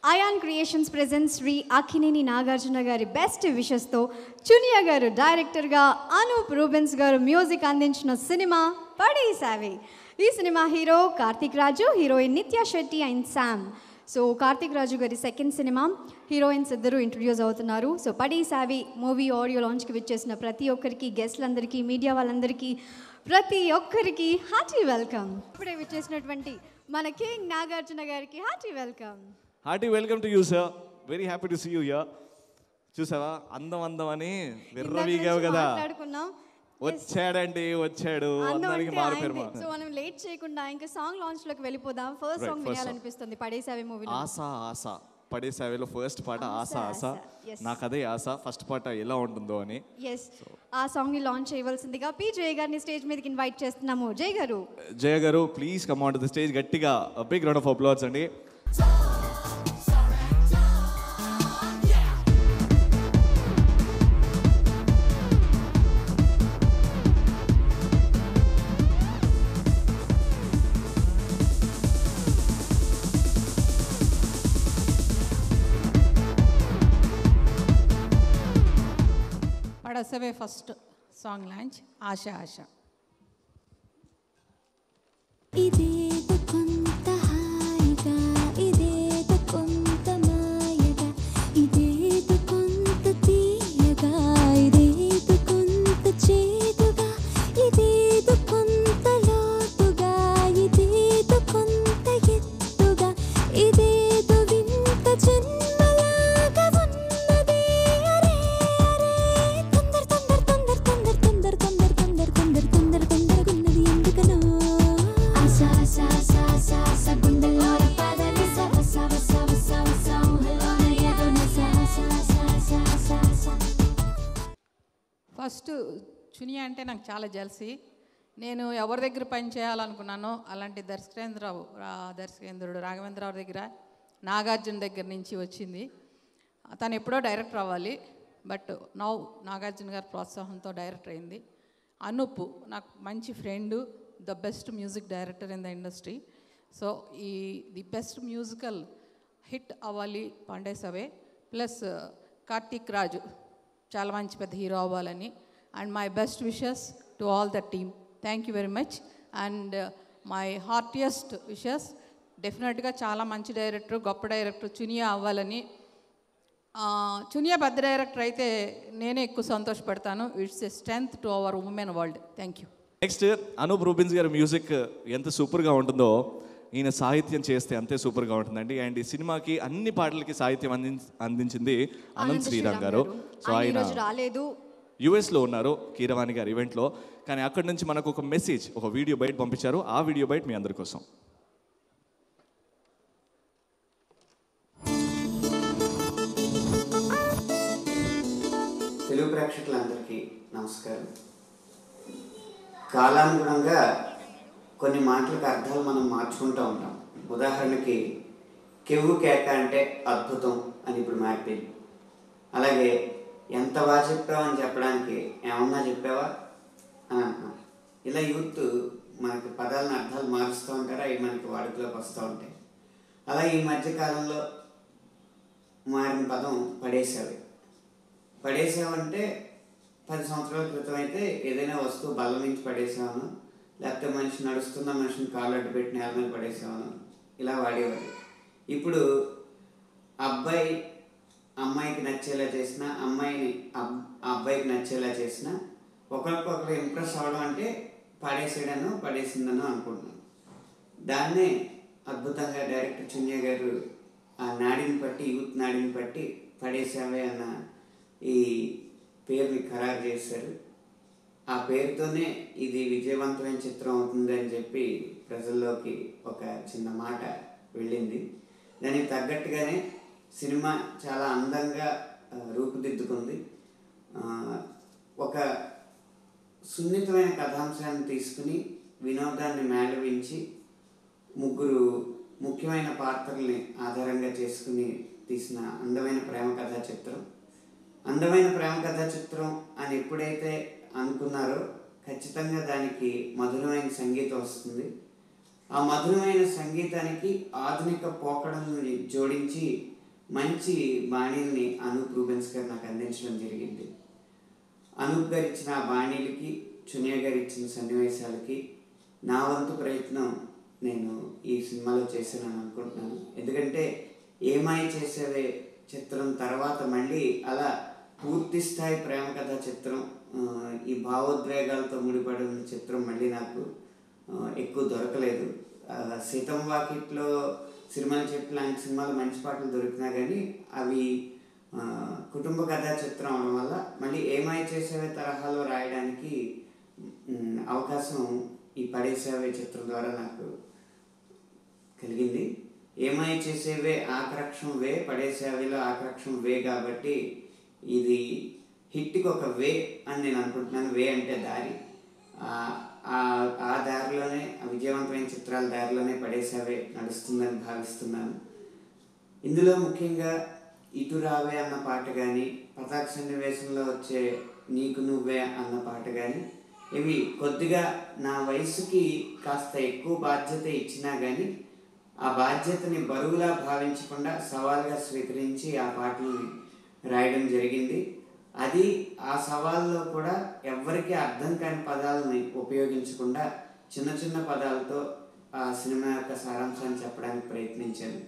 Ayan Creations presents Sri Akhineni Nagarjuna గారి best wishes తో చునియా గారు డైరెక్టర్ గా అనూప్ రూబెన్స్ గారు మ్యూజిక్ అందించిన సినిమా పడేసావే. ఈ cinema hero Karthik Raju, heroine Nithya Shetty and Sam. So Karthik Raju గారి సెకండ్ సినిమా, హీరోయిన్స్ ఇద్దరు ఇంట్రడ్యూస్ అవుతున్నారు. సో పడేసావే మూవీ ఆడియో లాంచ్కి విచ్చేసిన ప్రతి ఒక్కరికి, గెస్ట్లందరికీ, మీడియా వాళ్ళందరికీ, ప్రతి ఒక్కరికి హార్టీ వెల్కమ్. ఇప్పుడే విచ్చేసినటువంటి మన కింగ్ నాగార్జున గారికి hearty welcome. Hearty welcome to you sir. Very happy to see you here. చూసావా అందం అని విర్రవీగావు కదా. వచ్చాడు అందరికి మారిపోయారు. సో మనం లేట్ చేయకుండా ఇంకా సాంగ్ లాంచ్ లోకి వెళ్ళిపోదాం. ఫస్ట్ సాంగ్ వినాలనిపిస్తుంది పడేసావే మూవీలో. ఆశ పడేసావేలో ఫస్ట్ పాట ఆశ. నాకు అదే ఆశ ఫస్ట్ పాట ఎలా ఉంటుందో అని. ఆ సాంగ్ ని లాంచ్ చేయవలసిందిగా పి జయ గారిని స్టేజ్ మీదకి ఇన్వైట్ చేస్తున్నాము. జయ గారు please come on to the stage. గట్టిగా బిగ్ రౌండ్ ఆఫ్ అప్లాడ్స్ అండి. పడసవే ఫస్ట్ సాంగ్ లాంచ్ ఆశ. ఇదేదో కొంత హాయిగా, ఇదేదో కొంత మాయగా, ఇదేదో కొంత తీయగా, ఇదేదో కొంత చేదుగా, ఇదేదో కొంత లోతుగా, ఇదేదో కొంత ఎత్తుగా, ఇదేదో వింత జన్మలాగా ఉన్నది. అరే తొందర తొందరగున్నది ఎందుకనో. ఫస్ట్ చునియా అంటే నాకు చాలా జెల్సీ. నేను ఎవరి దగ్గర పని చేయాలనుకున్నానో అలాంటి దర్శకేంద్రుడు రాఘవేంద్రరావు దగ్గర, నాగార్జున దగ్గర నుంచి వచ్చింది. తను ఎప్పుడో డైరెక్టర్ అవ్వాలి, బట్ నౌ నాగార్జున గారి ప్రోత్సాహంతో డైరెక్టర్ అయింది. అనూప్ నాకు మంచి friend, the best music director in the industry. So the best musical hit అవ్వాలి పడేసావే. ప్లస్ కార్తిక్ రాజు చాలా మంచి పెద్ద హీరో అవ్వాలని. And my best wishes to all the team. Thank you very much. And my heartiest wishes డెఫినెట్గా చాలా మంచి director, గొప్ప director Chuniya అవ్వాలని. చునియా పెద్ద డైరెక్టర్ అయితే నేనే ఎక్కువ సంతోషపడతాను. It's a strength to our women world. Thank you. Next Anup Rubens గారి మ్యూజిక్ ఎంత సూపర్గా ఉంటుందో ఈయన సాహిత్యం చేస్తే అంతే సూపర్గా ఉంటుందండి. అండ్ ఈ సినిమాకి అన్ని పాటలకి సాహిత్యం అందించింది అనంత్ శ్రీరామ్ గారు. సో ఆయన యుఎస్లో ఉన్నారు కీరవాణి గారి ఈవెంట్లో. కానీ అక్కడి నుంచి మనకు ఒక మెసేజ్, ఒక వీడియో బయట పంపించారు. ఆ వీడియో బయట మీ అందరి కోసం. తెలుగు ప్రేక్షకులందరికీ నమస్కారం. కాలానుగుణంగా కొన్ని మాటలకు అర్థాలు మనం మార్చుకుంటూ ఉంటాం. ఉదాహరణకి కెవ్వు కేక అంటే అద్భుతం అని ఇప్పుడు మారిపోయింది. అలాగే ఎంత బాగా చెప్పావు అని చెప్పడానికి ఏమన్నా చెప్పావా అని అంటున్నాం. ఇలా యూత్ మనకి పదాలను అర్థాలు మారుస్తూ ఉంటారు, అవి మనకి వాడుకలోకి వస్తూ ఉంటాయి. అలా ఈ మధ్యకాలంలో మారిన పదం పడేసావి. పడేసావంటే 10 సంవత్సరాల క్రితం అయితే ఏదైనా వస్తువు బల్ల నుంచి పడేసావను, లేకపోతే మనిషి నడుస్తున్న మనిషిని కాళ్ళు అడ్డు పెట్టి నేల మీద పడేసావను, ఇలా వాడేవాడు. ఇప్పుడు అబ్బాయి అమ్మాయికి నచ్చేలా చేసిన, అమ్మాయిని అబ్బాయికి నచ్చేలా చేసిన, ఒకరికొకరు ఇంప్రెస్ అవ్వడం అంటే పడేసేయడను పడేసిందను అనుకుంటున్నాను. దాన్నే అద్భుతంగా డైరెక్టర్ చునియా గారు ఆ నాడిని బట్టి, యూత్ నాడిని బట్టి పడేసావే అన్న ఈ పేరుని ఖరారు చేశారు. ఆ పేరుతోనే ఇది విజయవంతమైన చిత్రం అవుతుందని చెప్పి ప్రజల్లోకి ఒక చిన్న మాట వెళ్ళింది. దానికి తగ్గట్టుగానే సినిమా చాలా అందంగా రూపుదిద్దుకుంది. ఒక సున్నితమైన కథాంశాన్ని తీసుకుని వినోదాన్ని మేళవించి 3 ముఖ్యమైన పాత్రల్ని ఆధారంగా చేసుకుని తీసిన అందమైన ప్రేమ కథా చిత్రం. అందమైన ప్రేమ కథా చిత్రం అని ఎప్పుడైతే అనుకున్నారో ఖచ్చితంగా దానికి మధురమైన సంగీతం వస్తుంది. ఆ మధురమైన సంగీతానికి ఆధునిక పోకడలను జోడించి మంచి బాణీల్ని అనూప్ రూబెన్స్ గారు నాకు అందించడం జరిగింది. అనూప్ గారు ఇచ్చిన ఆ బాణీలకి, చునియా గారు ఇచ్చిన సన్నివేశాలకి నా వంతు ప్రయత్నం నేను ఈ సినిమాలో చేశానని అనుకుంటున్నాను. ఎందుకంటే ఏమై చేసేవే చిత్రం తర్వాత మళ్ళీ అలా పూర్తి స్థాయి ప్రేమ కథా చిత్రం, ఈ భావోద్వేగాలతో ముడిపడి ఉన్న చిత్రం మళ్ళీ నాకు ఎక్కువ దొరకలేదు. సీతం వాకిట్లో సినిమాల చెట్టు లాంటి సినిమాలు మంచి పాటలు దొరికినా కానీ అవి కుటుంబ కథా చిత్రం అవడం వల్ల మళ్ళీ ఏమై చేసేవే తరహాలో రాయడానికి అవకాశం ఈ పడేసేవే చిత్రం ద్వారా నాకు కలిగింది. ఏమై చేసేవే ఆకరక్షం వే, పడేసేవేలో ఆకరక్షం వే కాబట్టి ఇది హిట్కి ఒక వే అని నేను అనుకుంటున్నాను. వే అంటే దారి, ఆ దారిలోనే విజయవంతమైన చిత్రాల దారిలోనే పడేసేవే నడుస్తుందని భావిస్తున్నాను. ఇందులో ముఖ్యంగా ఇటు రావే అన్న పాట కానీ, పతాక సన్నివేశంలో వచ్చే నీకు నువ్వే అన్న పాట కానీ, ఇవి కొద్దిగా నా వయసుకి కాస్త ఎక్కువ బాధ్యత ఇచ్చినా కానీ ఆ బాధ్యతని బరువులా భావించకుండా సవాల్గా స్వీకరించి ఆ పాటల్ని రాయడం జరిగింది. అది ఆ సవాల్లో కూడా ఎవ్వరికీ అర్థం కాని పదాలని ఉపయోగించకుండా చిన్న చిన్న పదాలతో ఆ సినిమా యొక్క సారాంశాన్ని చెప్పడానికి ప్రయత్నించాను.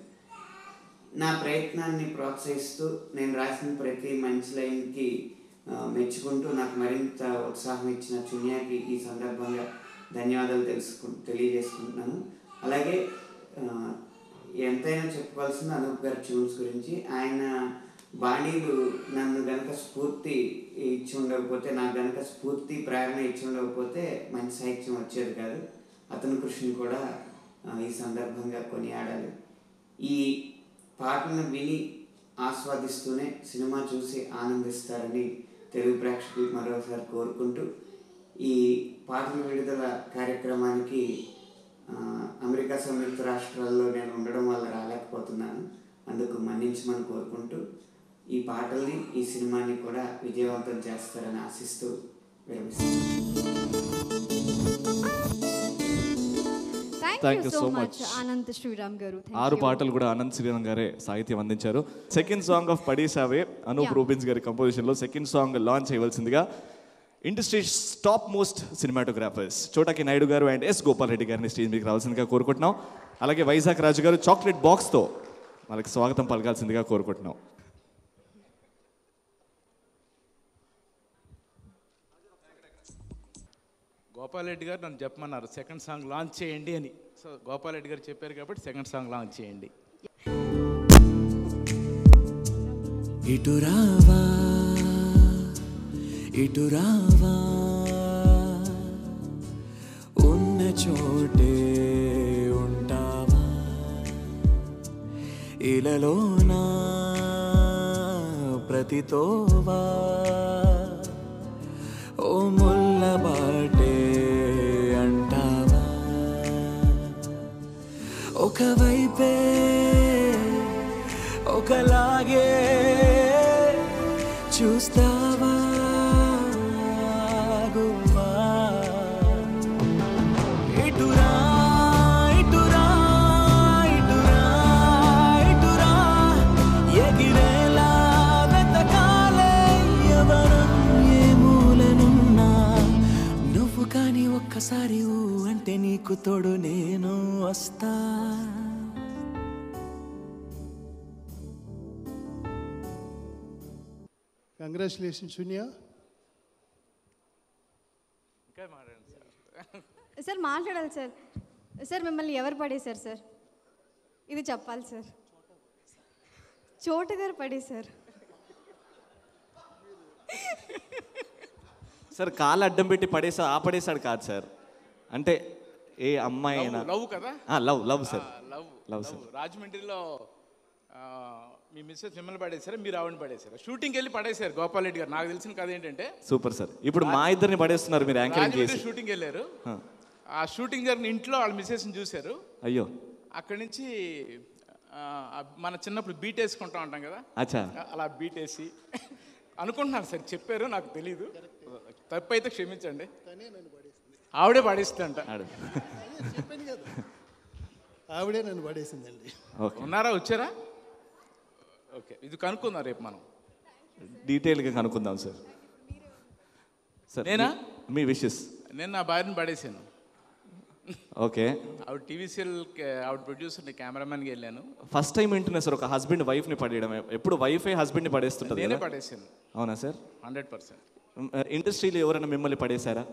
నా ప్రయత్నాన్ని ప్రోత్సహిస్తూ నేను రాసిన ప్రతి మంచి లైన్కి మెచ్చుకుంటూ నాకు మరింత ఉత్సాహం ఇచ్చిన చునియాకి ఈ సందర్భంగా ధన్యవాదాలు తెలియజేసుకుంటున్నాను. అలాగే ఎంతైనా చెప్పుకోవాల్సింది అనూప్ గారి ట్యూన్స్ గురించి. ఆయన బాణీలు నన్ను గనక స్ఫూర్తి ఇచ్చి ఉండకపోతే, నాకు గనక స్ఫూర్తి ప్రేరణ ఇచ్చి ఉండకపోతే మంచి సాహిత్యం వచ్చేది కాదు. అతని కృషిని కూడా ఈ సందర్భంగా కొనియాడాలి. ఈ పాటలను విని ఆస్వాదిస్తూనే సినిమా చూసి ఆనందిస్తారని తెలుగు ప్రేక్షకులు మరోసారి కోరుకుంటూ, ఈ పాటల విడుదల కార్యక్రమానికి అమెరికా సంయుక్త రాష్ట్రాల్లో నేను ఉండడం వల్ల రాలేకపోతున్నాను. అందుకు మన్నించమని కోరుకుంటూ ఈ పాటల్ని, ఈ సినిమాని కూడా విజయవంతం చేస్తారని ఆశిస్తూ విరమిస్తున్నాను. Thank you so much Anant Sriram గారు. 6 పాటలు కూడా అనంత్ శ్రీరామ్ గారే సాహిత్యం అందించారు. Second song of Padesave Anup Rubens గారి కంపోజిషన్లో సెకండ్ సాంగ్ లాంచ్ చేయవలసిందిగా industry top most cinematographers Chota K Naidu గారు అండ్ ఎస్ గోపాల్ రెడ్డి గారిని స్టేజ్ మీకు రావాల్సిందిగా కోరుకుంటున్నాం. అలాగే వైజాగ్ రాజు గారు చాక్లెట్ బాక్స్తో వాళ్ళకి స్వాగతం పలకాల్సిందిగా కోరుకుంటున్నాం. గోపాల్ రెడ్డి గారు నన్ను చెప్పమన్నారు సెకండ్ సాంగ్ లాంచ్ చేయండి అని. సో గోపాల్ రెడ్డి గారు చెప్పారు కాబట్టి సెకండ్ సాంగ్ లాంచ్ చేయండి. ఇటు రావా ఇటు రావా ఉన్న చోటే ఉంటావా, ఇలలోనా ప్రతితోవా ఓ ముల్ల బాటే అంటావా, ఒకవైపే ఒకలాగే చూస్తావా గువ్వా, ఇటురా ఇటురా ఇటురా ఇటురా ఎగిరేలా వెతకాలే ఎవరం ఏ మూలనున్నా, నువ్వు కానీ ఒక్కసారి ఊ అంటే నీకు తోడు నేను వస్తా. కంగ్రాచులేషన్ సునియా. ఇంకా మాట్లాడండి సార్. సార్ మాట్లాడాలి సార్. సార్ మిమ్మల్ని ఎవరు పడేశారు సార్? ఇది చెప్పాలి సార్. చోట గారు పడేశారు సార్. కాలు అడ్డం పెట్టి పడేసాడు కాదు సార్. అంటే ఏ అమ్మాయి అయినా లవ్ కదా, లవ్ సార్. Love sir. రాజమండ్రిలో మీ మిస్సెస్ మిమ్మల్ని పడేశారా, మీరు ఆవిడని పడేశారా? షూటింగ్కి వెళ్ళి పడేశారు గోపాల్ రెడ్డి గారు. నాకు తెలిసిన కథ ఏంటంటే సూపర్ సార్. ఇప్పుడు మా ఇద్దరిని పడేస్తున్నారు మీరు యాంకరింగ్ చేసి. షూటింగ్ వెళ్ళారు, ఆ షూటింగ్ జరిగిన ఇంట్లో వాళ్ళ మిస్సెస్ని చూశారు. అయ్యో. అక్కడి నుంచి మన చిన్నప్పుడు బీట్ వేసుకుంటా ఉంటాం కదా, అచ్చా అలా బీట్ వేసి అనుకుంటున్నారు సార్. చెప్పారు, నాకు తెలీదు, తప్పు అయితే క్షమించండి. ఆవిడే పడేస్తుందంట. ఆవిడే నన్ను పడేసిందండి. ఓకే, ఉన్నారా, వచ్చారా? ఓకే, ఇది కనుక్కుందాం రేపు మనం. డీటెయిల్గా కనుక్కుందాం సార్. సార్ నేనా? మీ విషెస్. నేను నా భార్యను పడేసాను. ఓకే, ఆవిడ టీవీసీఎల్, ఆవిడ ప్రొడ్యూసర్, కెమెరామెన్కి వెళ్ళాను. ఫస్ట్ టైం వింటున్నా సార్ ఒక హస్బెండ్ వైఫ్ని పడేయడం. ఎప్పుడు వైఫే హస్బెండ్ని పడేస్తుంటుంది నేనే కదా? పడేసాను. అవునా సార్? 100%. ఇండస్ట్రీలో ఎవరైనా మిమ్మల్ని పడేశారా?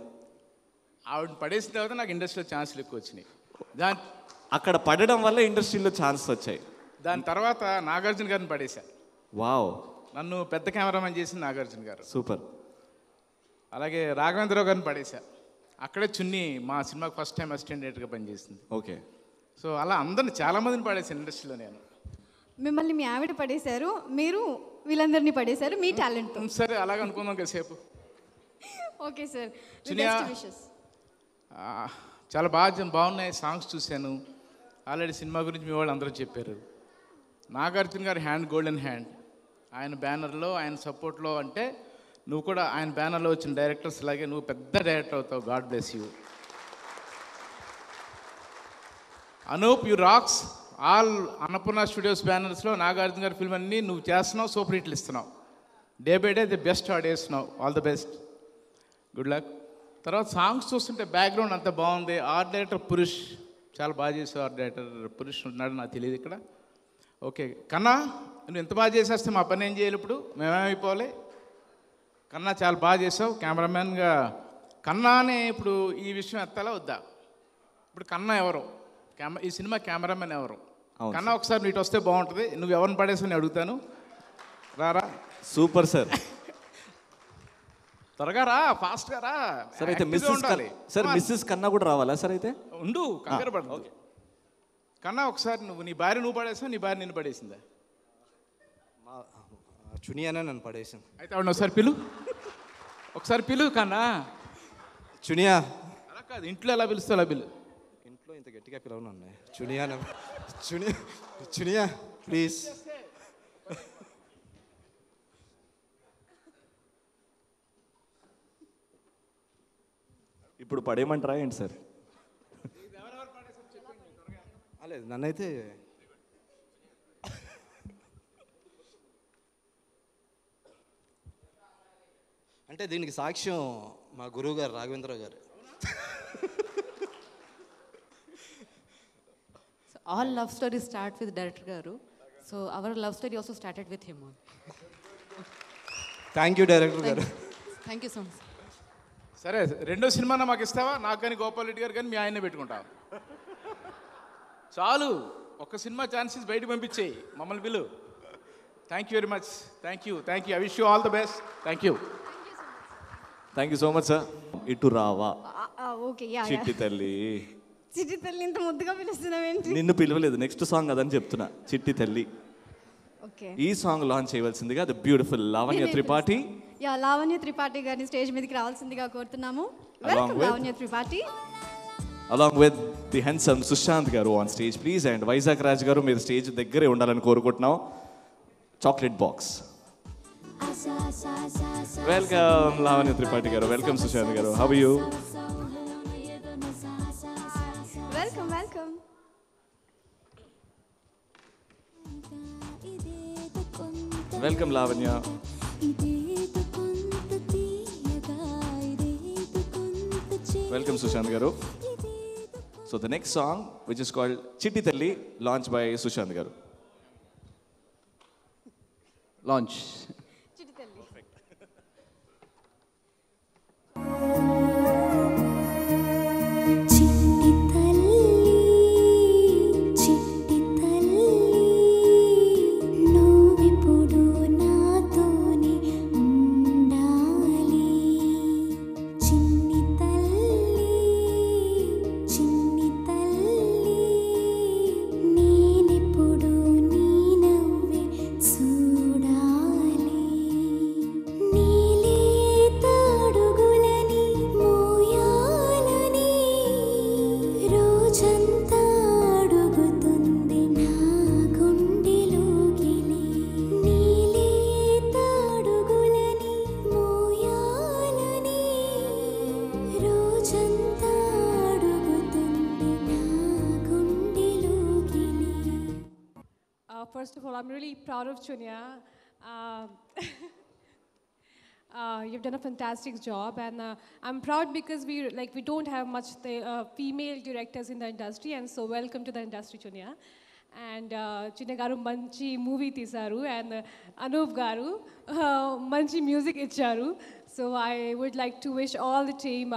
ఆవిడ పడేసిన తర్వాత నాకు ఇండస్ట్రీలో ఛాన్సులు ఎక్కువ వచ్చినాయి. అక్కడ పడడం వల్ల ఇండస్ట్రీలో ఛాన్స్ వచ్చాయి. దాని తర్వాత నాగార్జున గారిని పడేశా. వావ్, నన్ను పెద్ద కెమెరామెన్ చేసింది నాగార్జున గారు. సూపర్. అలాగే రాఘవేంద్రరావు గారిని పడేశా. అక్కడే చున్ని మా సినిమాకి ఫస్ట్ టైం అసిస్టెంట్ డైరెక్టర్గా పనిచేసింది. ఓకే, సో అలా అందరిని చాలామందిని పడేసాను ఇండస్ట్రీలో నేను. మిమ్మల్ని మీ ఆవిడ పడేశారు, మీరు వీళ్ళందరినీ పడేశారు మీ టాలెంట్. సరే, అలాగ అనుకుందాం కాసేపు. ఓకే సార్, చునియా, చాలా బాగున్నాయి సాంగ్స్ చూశాను. ఆల్రెడీ సినిమా గురించి మీ వాళ్ళు అందరూ చెప్పారు. నాగార్జున గారి హ్యాండ్ గోల్డెన్ హ్యాండ్. ఆయన బ్యానర్లో, ఆయన సపోర్ట్లో, అంటే నువ్వు కూడా ఆయన బ్యానర్లో వచ్చిన డైరెక్టర్స్ లాగే నువ్వు పెద్ద డైరెక్టర్ అవుతావు. God bless you. Anup, you rocks. All Annapurna studios బ్యానర్స్లో నాగార్జున గారి ఫిల్మ్ అన్నీ నువ్వు చేస్తున్నావు, సూపర్ హిట్లు ఇస్తున్నావు. Day by day the best ఆడేస్తున్నావు. All the best, good luck. తర్వాత సాంగ్స్ చూస్తుంటే బ్యాక్గ్రౌండ్ అంత బాగుంది. ఆర్ట్ డైరెక్టర్ పురుష్ చాలా బాగా చేసావు. ఆర్ట్ డైరెక్టర్ పురుష్ ఉన్నాడు, నాకు తెలియదు ఇక్కడ. ఓకే కన్నా, నువ్వు ఎంత బాగా చేసేస్తే మా పని ఏం చేయాలి ఇప్పుడు? మేమేమైపోవాలి? కన్నా చాలా బాగా చేసావు కెమెరామెన్గా. కన్నానే ఇప్పుడు ఈ విషయం ఎత్తాలా వద్దా? ఇప్పుడు కన్నా ఎవరు? ఈ సినిమా కెమెరామెన్ ఎవరు? కన్నా ఒకసారి నీటి వస్తే బాగుంటుంది. నువ్వు ఎవరిని పడేసని అడుగుతాను. రారా. Super sir. త్వరగా రా, ఫాస్ట్గా రా. సార్ అయితే మిస్సెస్ కన్నా కూడా రావాలా సార్? అయితే ఉండు, కంగారు పడదు. కన్నా ఒకసారి నువ్వు భార్య పడేసావు, నీ భార్య నిన్ను పడేసిందా? చునియానే నన్ను పడేసింది. అయితే ఆవిడ ఒకసారి పిలు కన్నా. చునియా. అలా కాదు, ఇంట్లో ఎలా పిలుస్తావు అలా పిలు. ఇంట్లో ఇంత గట్టిగా పిలవను. చునియా ప్లీజ్. ఇప్పుడు పడేయమంటారా ఏంటి సార్? లేదు, నన్నైతే అంటే దీనికి సాక్ష్యం మా గురువు గారు రాఘవేంద్రరావు గారు. All love stories start with director garu, so our love story also started with him. Thank you director గారు. Thank you so much. సరే, రెండో సినిమానా మాకు ఇస్తావా? నాకు కానీ గోపాల్ రెడ్డి గారు కానీ మీ ఆయనే పెట్టుకుంటావు. చాలు, ఒక్క సినిమా ఛాన్సెస్ బయటకు పంపించేయి, మమ్మల్ని పిలు. Thank you very much. Thank you. I wish you all the best. Thank you so much sir. ఇటు రావా. ఓకే, చిట్టి తల్లి. చిట్టి తల్లి ఇంత ముద్దుగా పిలుస్తున్నావేంటి? నిన్ను పిలవలేదు, నెక్స్ట్ సాంగ్ అదని చెప్తున్నా. చిట్టి తల్లి ఓకే, ఈ సాంగ్ లాంచ్ చేయవలసిందిగా ది బ్యూటిఫుల్ లావణ్య త్రిపాఠి. లావణ్య త్రిపాఠి గారిని స్టేజ్ మీదకి రావాల్సిందిగా కోరుతున్నాము. Welcome Lavanya Tripathi. Along with the handsome Sushant garu on stage please, and Vizag Raj garu meer stage daggare undalani korukuntunnam. Chocolate box. Welcome Lavanya Tripathi garu. Welcome Sushant garu. How are you? Welcome. Welcome Lavanya. Welcome Sushant garu. So the next song, which is called Chitti Talli, launched by Sushant garu. Launch. చిట్టి తల్లి. చూడాలి proud of Chunya. You've done a fantastic job, and I'm proud because we don't have much female directors in the industry, and so welcome to the industry, Chunya. And Chunya garu manchi movie teesaru, and Anup garu manchi music icharu. So I would like to wish all the team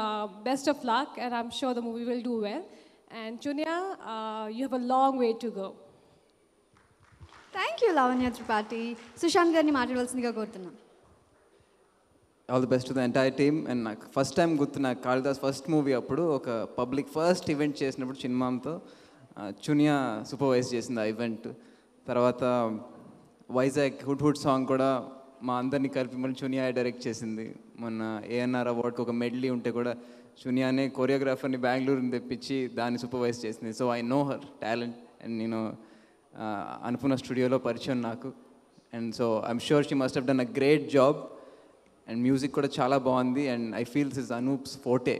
best of luck, and I'm sure the movie will do well. And Chunya, you have a long way to go. Thank you Lavanya Tripathi. Sushanth గారిని మాట్లాడవలసిందిగా కోరుతున్నాం. All the best to the entire team. And నాకు first time గుర్తు, నాకు Kalidas first movie అప్పుడు ఒక public first event చేసినప్పుడు చిన్మామ్తో Chuniya supervise చేసింది ఆ ఈవెంట్. తర్వాత వైజాగ్ హుడ్ హుడ్ సాంగ్ కూడా మా అందరినీ కలిపి మళ్ళీ చునియా డైరెక్ట్ చేసింది. మొన్న ఏఎన్ఆర్ అవార్డ్కి ఒక మెడలీ ఉంటే కూడా చునియానే కొరియోగ్రాఫర్ని బెంగళూరుని తెప్పించి దాన్ని సూపర్వైజ్ చేసింది. So I know her talent. And నేను అనుపూర్ణ స్టూడియోలో పరిచయం నాకు. And so I'm sure she must have done a great job. And music కూడా చాలా బాగుంది. And I feel this Anup's forte,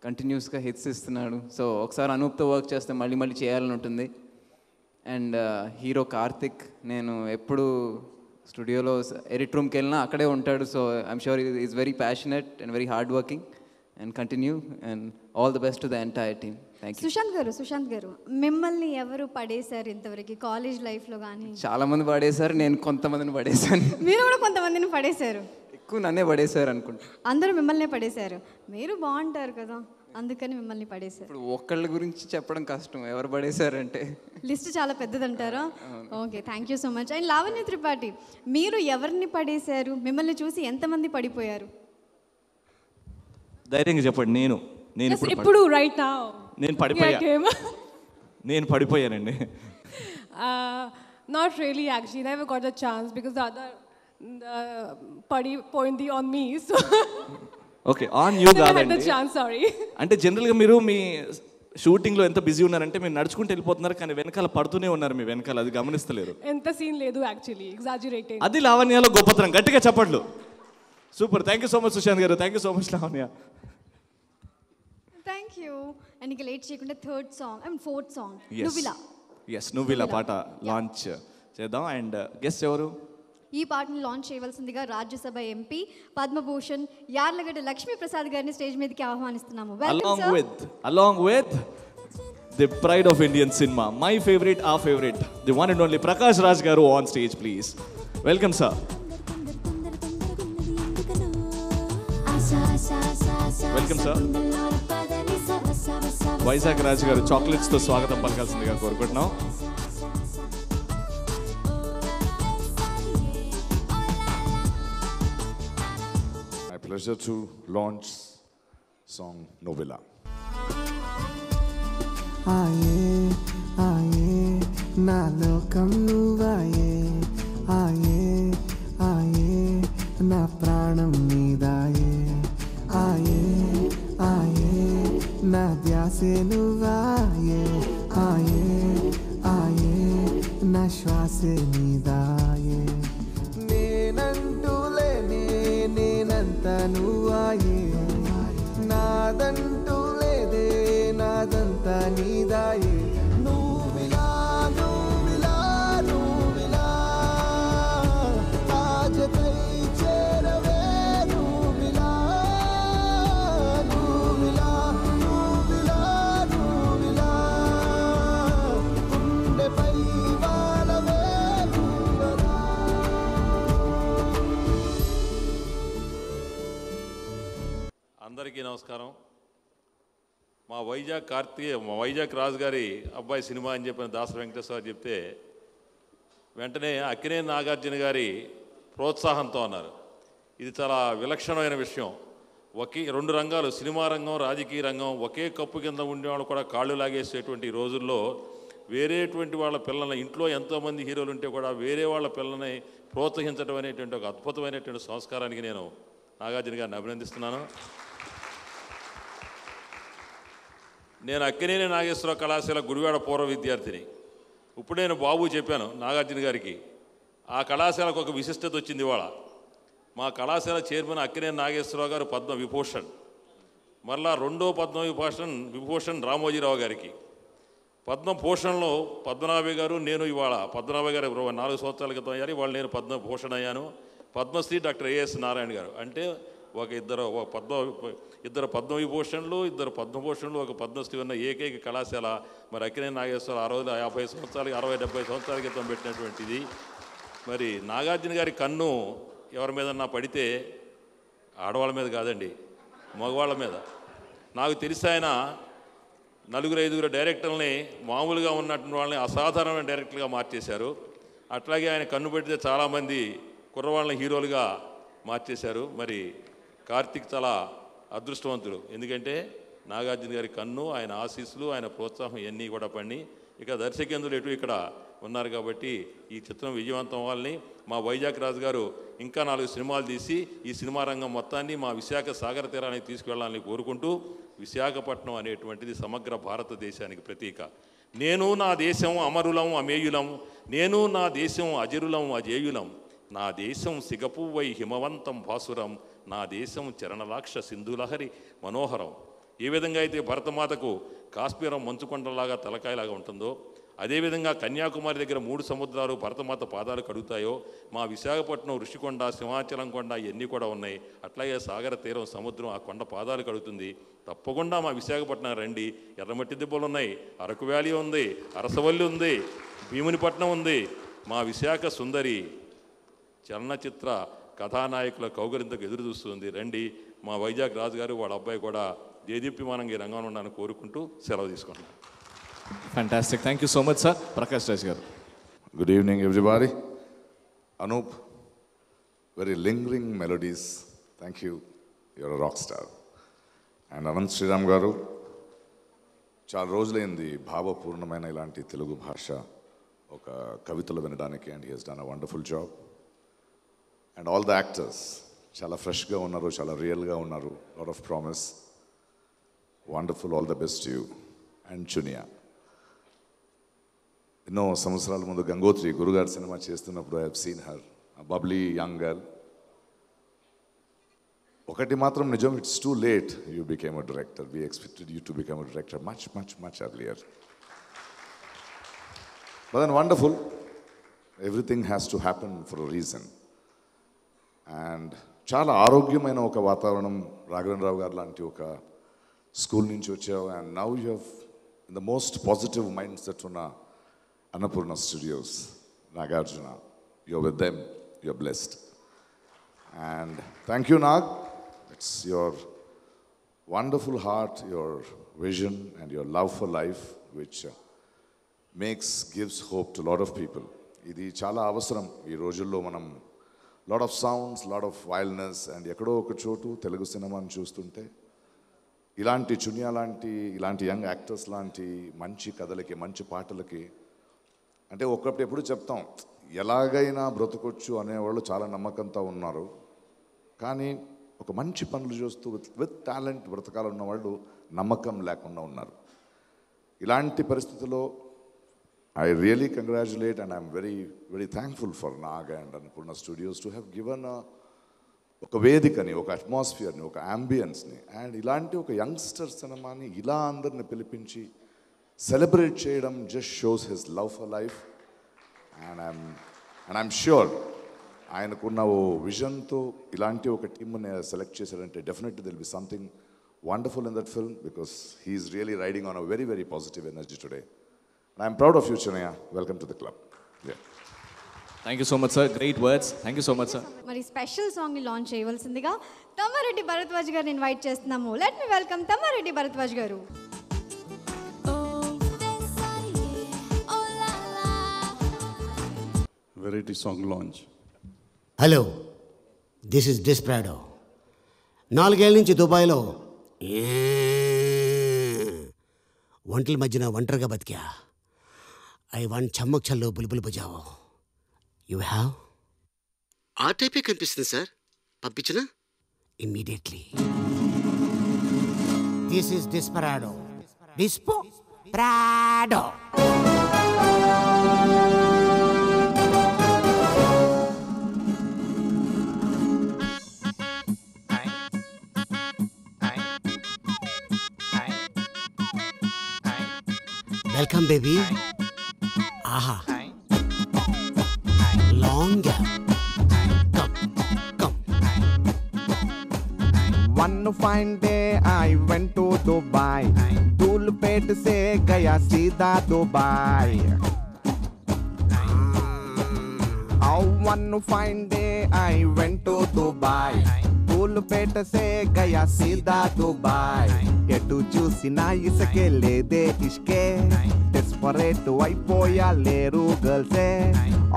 కంటిన్యూస్గా హిట్స్ ఇస్తున్నాడు. సో ఒకసారి అనూప్తో వర్క్ చేస్తే మళ్ళీ మళ్ళీ చేయాలని ఉంటుంది. అండ్ హీరో కార్తిక్, నేను ఎప్పుడు స్టూడియోలో ఎడిట్ రూమ్కి వెళ్ళినా అక్కడే ఉంటాడు. So I'm sure is very passionate and very hard working. And continue and all the best to the entire team. Thank you. Sushanth గారు మిమ్మల్ని ఎవరు పడేశారు ఇంతవరకు కాలేజ్ లైఫ్లో కానీ? చాలా మంది పడేశారు, నేను కొంతమందిని పడేశాను. మీరు కూడా కొంతమందిని పడేశారు. ఎక్కువ నన్నే పడేశారు అనుకుంటా. అందరూ మిమ్మల్నే పడేశారు. మీరు బాగుంటారు కదా, అందుకని మిమ్మల్ని పడేశారు. ఇప్పుడు ఒక్కళ్ళ గురించి చెప్పడం కష్టం, ఎవరు పడేశారంటే. లిస్ట్ చాలా పెద్దదంటారా? Okay, thank you so much. And Lavanya Tripathi, మీరు ఎవరిని పడేశారు? మిమ్మల్ని చూసి ఎంతమంది పడిపోయారు? ధైర్యంగా చెప్పండి. నేను ఇప్పుడు రైట్ నౌ నేను పడిపోయానండి. Not really, actually. Never got the chance because the other party pointed on me. So okay, on you కాదండి. సారీ. అంటే జనరల్గా మీరు మీ షూటింగ్లో ఎంత బిజీ ఉన్నారంటే మీరు నడుచుకుంటూ వెళ్ళిపోతున్నారు, కానీ వెనకాల పడుతూనే ఉన్నారు. మీ వెనకాల అది గమనిస్తలేరు. ఎంత సీన్ లేదు యాక్చువల్లీ, ఎగ్జాజరేటింగ్. అది లావణ్యలో గొప్పతనం. గట్టిగా చెప్పట్లు. Super. Thank you so much Sushant గారు. Thank you so much Lavanya. Thank you. And ఇక లేట్ చేయకుండా ఫోర్త్ సాంగ్ నువ్విలా పాట లాంచ్ చేద్దాం. అండ్ గెస్ట్ ఎవరు? ఈ పాటను లాంచ్ చేయవలసిందిగా రాజ్యసభ ఎంపీ పద్మభూషణ్ యార్లగడ్డ లక్ష్మీప్రసాద్ గారిని స్టేజ్ మీదకి ఆహ్వానిస్తున్నాము. Along with the pride of Indian cinema, my favorite, our favorite, the one and only Prakash Raj garu on stage, please. Welcome, sir. Welcome, sir. Vizag రాజు గారు చాక్లెట్స్తో స్వాగతం పలకాల్సిందిగా కోరుకుంటున్నాం. My pleasure to launch song Novilla. Aaye, aaye, na lokam nuvaye. Aaye, aaye, na pranam nidaye. Aaye, aaye, na dhyase nuvaye. Aaye, aaye, na shwase nidaye. నేనంతా నువ్వాయే, నాదంటూ లేదే, నాదంతా నీదాయే. నువ్విలా నువ్విలా నువ్విలా ఆజకై చేరవే. నువ్విలా నువ్విలా నువ్విలా నువ్విలా గుండెపై వాలవే. అందరికీ నమస్కారం. మా వైజాగ్ రాజు గారి అబ్బాయి సినిమా అని చెప్పిన దాసరి వెంకటేశ్వర చెప్తే వెంటనే అక్కినేని నాగార్జున గారి ప్రోత్సాహంతో అన్నారు. ఇది చాలా విలక్షణమైన విషయం. రెండు రంగాలు, సినిమా రంగం, రాజకీయ రంగం, ఒకే కప్పు కింద ఉండేవాళ్ళు కూడా కాళ్ళు లాగేసేటువంటి రోజుల్లో వేరేటువంటి వాళ్ళ పిల్లల్ని, ఇంట్లో ఎంతోమంది హీరోలు ఉంటే కూడా వేరే వాళ్ళ పిల్లల్ని ప్రోత్సహించడం అనేటువంటి ఒక అద్భుతమైనటువంటి సంస్కారానికి నేను నాగార్జున గారిని అభినందిస్తున్నాను. నేను అక్కినేని నాగేశ్వరరావు కళాశాల గుడివాడ పూర్వ విద్యార్థిని. ఇప్పుడు నేను బాబు చెప్పాను నాగార్జున గారికి, ఆ కళాశాలకు ఒక విశిష్టత వచ్చింది ఇవాళ. మా కళాశాల చైర్మన్ అక్కినేని నాగేశ్వరరావు గారు పద్మవిభూషణ్, మరలా రెండో పద్మవిభూషణ్ రామోజీరావు గారికి. పద్మభూషణ్లో పద్మనాభి గారు నేను ఇవాళ పద్మనాభి గారు 4 సంవత్సరాల క్రితం అయ్యారు, ఇవాళ నేను పద్మభూషణ్ అయ్యాను. పద్మశ్రీ డాక్టర్ ఏఎస్ నారాయణ గారు, అంటే ఇద్దరు పద్మవిభూషణ్లు, ఇద్దరు పద్మభూషణ్లు, ఒక పద్మశ్రీ ఉన్న ఏకైక కళాశాల మరి అక్కినేని నాగేశ్వర ఆ రోజు 50 సంవత్సరాలకి 60-70 సంవత్సరాల క్రితం పెట్టినటువంటిది. మరి నాగార్జున గారి కన్ను ఎవరి మీద పడితే ఆడవాళ్ళ మీద కాదండి, మగవాళ్ళ మీద. నాకు తెలిసి ఆయన 4-5 డైరెక్టర్లని మామూలుగా ఉన్నటువంటి వాళ్ళని అసాధారణమైన డైరెక్టర్గా మార్చేశారు. అట్లాగే ఆయన కన్ను పెడితే చాలామంది కుర్రవాళ్ళని హీరోలుగా మార్చేశారు. మరి కార్తీక్ చాలా అదృష్టవంతుడు, ఎందుకంటే నాగార్జున గారి కన్ను, ఆయన ఆశీస్సులు, ఆయన ప్రోత్సాహం ఇవన్నీ కూడా పడి ఇక దర్శకేంద్రులు ఎటు ఇక్కడ ఉన్నారు కాబట్టి ఈ చిత్రం విజయవంతం అవ్వాలని మా వైజాగ్ రాజు గారు ఇంకా 4 సినిమాలు తీసి ఈ సినిమా రంగం మొత్తాన్ని మా విశాఖ సాగర తీరానికి తీసుకువెళ్ళాలని కోరుకుంటూ, విశాఖపట్నం అనేటువంటిది సమగ్ర భారతదేశానికి ప్రతీక. నేను నా దేశం అమరులం అమేయులం, నేను నా దేశం అజరులం అజేయులం, నా దేశం సిగపువ్వై హిమవంతం భాసురం, నా దేశం చరణలాక్ష సింధులహరి మనోహరం. ఏ విధంగా అయితే భరతమాతకు కాశ్మీరం మంచుకొండలాగా తలకాయలాగా ఉంటుందో, అదేవిధంగా కన్యాకుమారి దగ్గర 3 సముద్రాలు భరతమాత పాదాలు కడుగుతాయో, మా విశాఖపట్నం ఋషికొండ, సింహాచలం కొండ ఇవన్నీ కూడా ఉన్నాయి. అట్లాగే సాగర తీరం, సముద్రం ఆ కొండ పాదాలు కడుగుతుంది. తప్పకుండా మా విశాఖపట్నం రండి. ఎర్రమట్టి దిబ్బలు ఉన్నాయి, అరకు వ్యాలీ ఉంది, అరసవల్లి ఉంది, భీమునిపట్నం ఉంది. మా విశాఖ సుందరి చలనచిత్ర కథానాయకుల కౌగలింతకు ఎదురు చూస్తుంది. రండి. మా వైజాగ్ రాజు గారు వాళ్ళ అబ్బాయి కూడా దేదీప్యమానంగా ఈ రంగంలో ఉన్నాను కోరుకుంటూ సెలవు తీసుకుంటున్నాను. Fantastic. Thank you so much, sir. Prakash Raj garu. Good evening, everybody. Anup, very lingering melodies. Thank you. You're a rock star. And Anant Sriram garu, చాలా రోజులైంది భావపూర్ణమైన ఇలాంటి తెలుగు భాష ఒక కవితలు వినడానికి, and he has done a wonderful job. And all the actors చాలా ఫ్రెష్గా ఉన్నారు, చాలా రియల్గా ఉన్నారు. Lot of promise. Wonderful. All the best to you. And Chunia. ఎన్నో సంవత్సరాల ముందు గంగోత్రి గురుగారు సినిమా చేస్తున్నప్పుడు I have seen her, bubbly young girl. ఒకటి మాత్రం నిజం, it's too late you became a director. We expected you to become a director much earlier. But then wonderful, everything has to happen for a reason. And చాలా ఆరోగ్యమైన ఒక వాతావరణం, రాఘవేంద్రరావు గారు లాంటి ఒక స్కూల్ నుంచి వచ్చావు. And now you have in the most positive mind set ఉన్న Annapurna Studios, Nagarjuna. You're with them, you're blessed. And thank you, Nag. It's your wonderful heart, your vision, and your love for life, which gives hope to a lot of people. Idi chala avasaram ee rojullo manam lot of sounds, lot of wildness, and ekado oka chotu Telugu cinema ni chustunte ilanti Chunia lanti ilanti young actors lanti manchi kadalaki manchi paatalaki, అంటే ఒకప్పుడు ఎప్పుడు చెప్తాం ఎలాగైనా బ్రతకొచ్చు అనేవాళ్ళు చాలా నమ్మకంతో ఉన్నారు. కానీ ఒక మంచి పనులు చేస్తూ విత్ టాలెంట్ బ్రతకాలన్న వాళ్ళు నమ్మకం లేకుండా ఉన్నారు. ఇలాంటి పరిస్థితుల్లో I really congratulate and I'm very very thankful for Nag and Annapurna studios to have given ఒక వేదికని, ఒక అట్మాస్ఫియర్ని, ఒక అంబియన్స్ని. అండ్ ఇలాంటి ఒక యంగ్స్టర్ సినిమాని ఇలా అందరిని పిలిపించి సెలబ్రేట్ చేయడం just shows his love for life. And I'm sure ఆయనకున్న ఓ విజన్తో ఇలాంటి ఒక టీమ్ని సెలెక్ట్ చేశారంటే definitely will be something wonderful in that film, because he's really riding on a very very positive energy today. And I'm proud of you Chinnayya. Welcome to the club. Thank you so much sir, great words. Thank you so much sir. మరి special సాంగ్ని launch చేయవలసిందిగా తమ్మారెడ్డి భరద్వాజ్ గారిని invite చేస్తున్నాము. Let me welcome Tammareddy Bharadwaj గారు. Variety song launch. Hello, this is desperado. 4 ఏళ్ళ నుంచి దుబాయ్లో ఒంటల మధ్యన ఒంటరిగా బతికా. I want Chammak చల్లో Bulbul బజావో. You have ఆ టైపే కనిపిస్తుంది సార్. పంపించిన immediately. This is desperado. Desperado. Welcome baby. ఆహా, long gap. One fine day I went to Dubai. Dhulpet se gaya seedha Dubai. Oh, one fine day I went to Dubai. Dhulpet se gaya seedha Dubai. ఎటు చూసినా ఇసుకే లేదే ఇష్కే. Desperate అయిపోయా లేరు గర్ల్సే.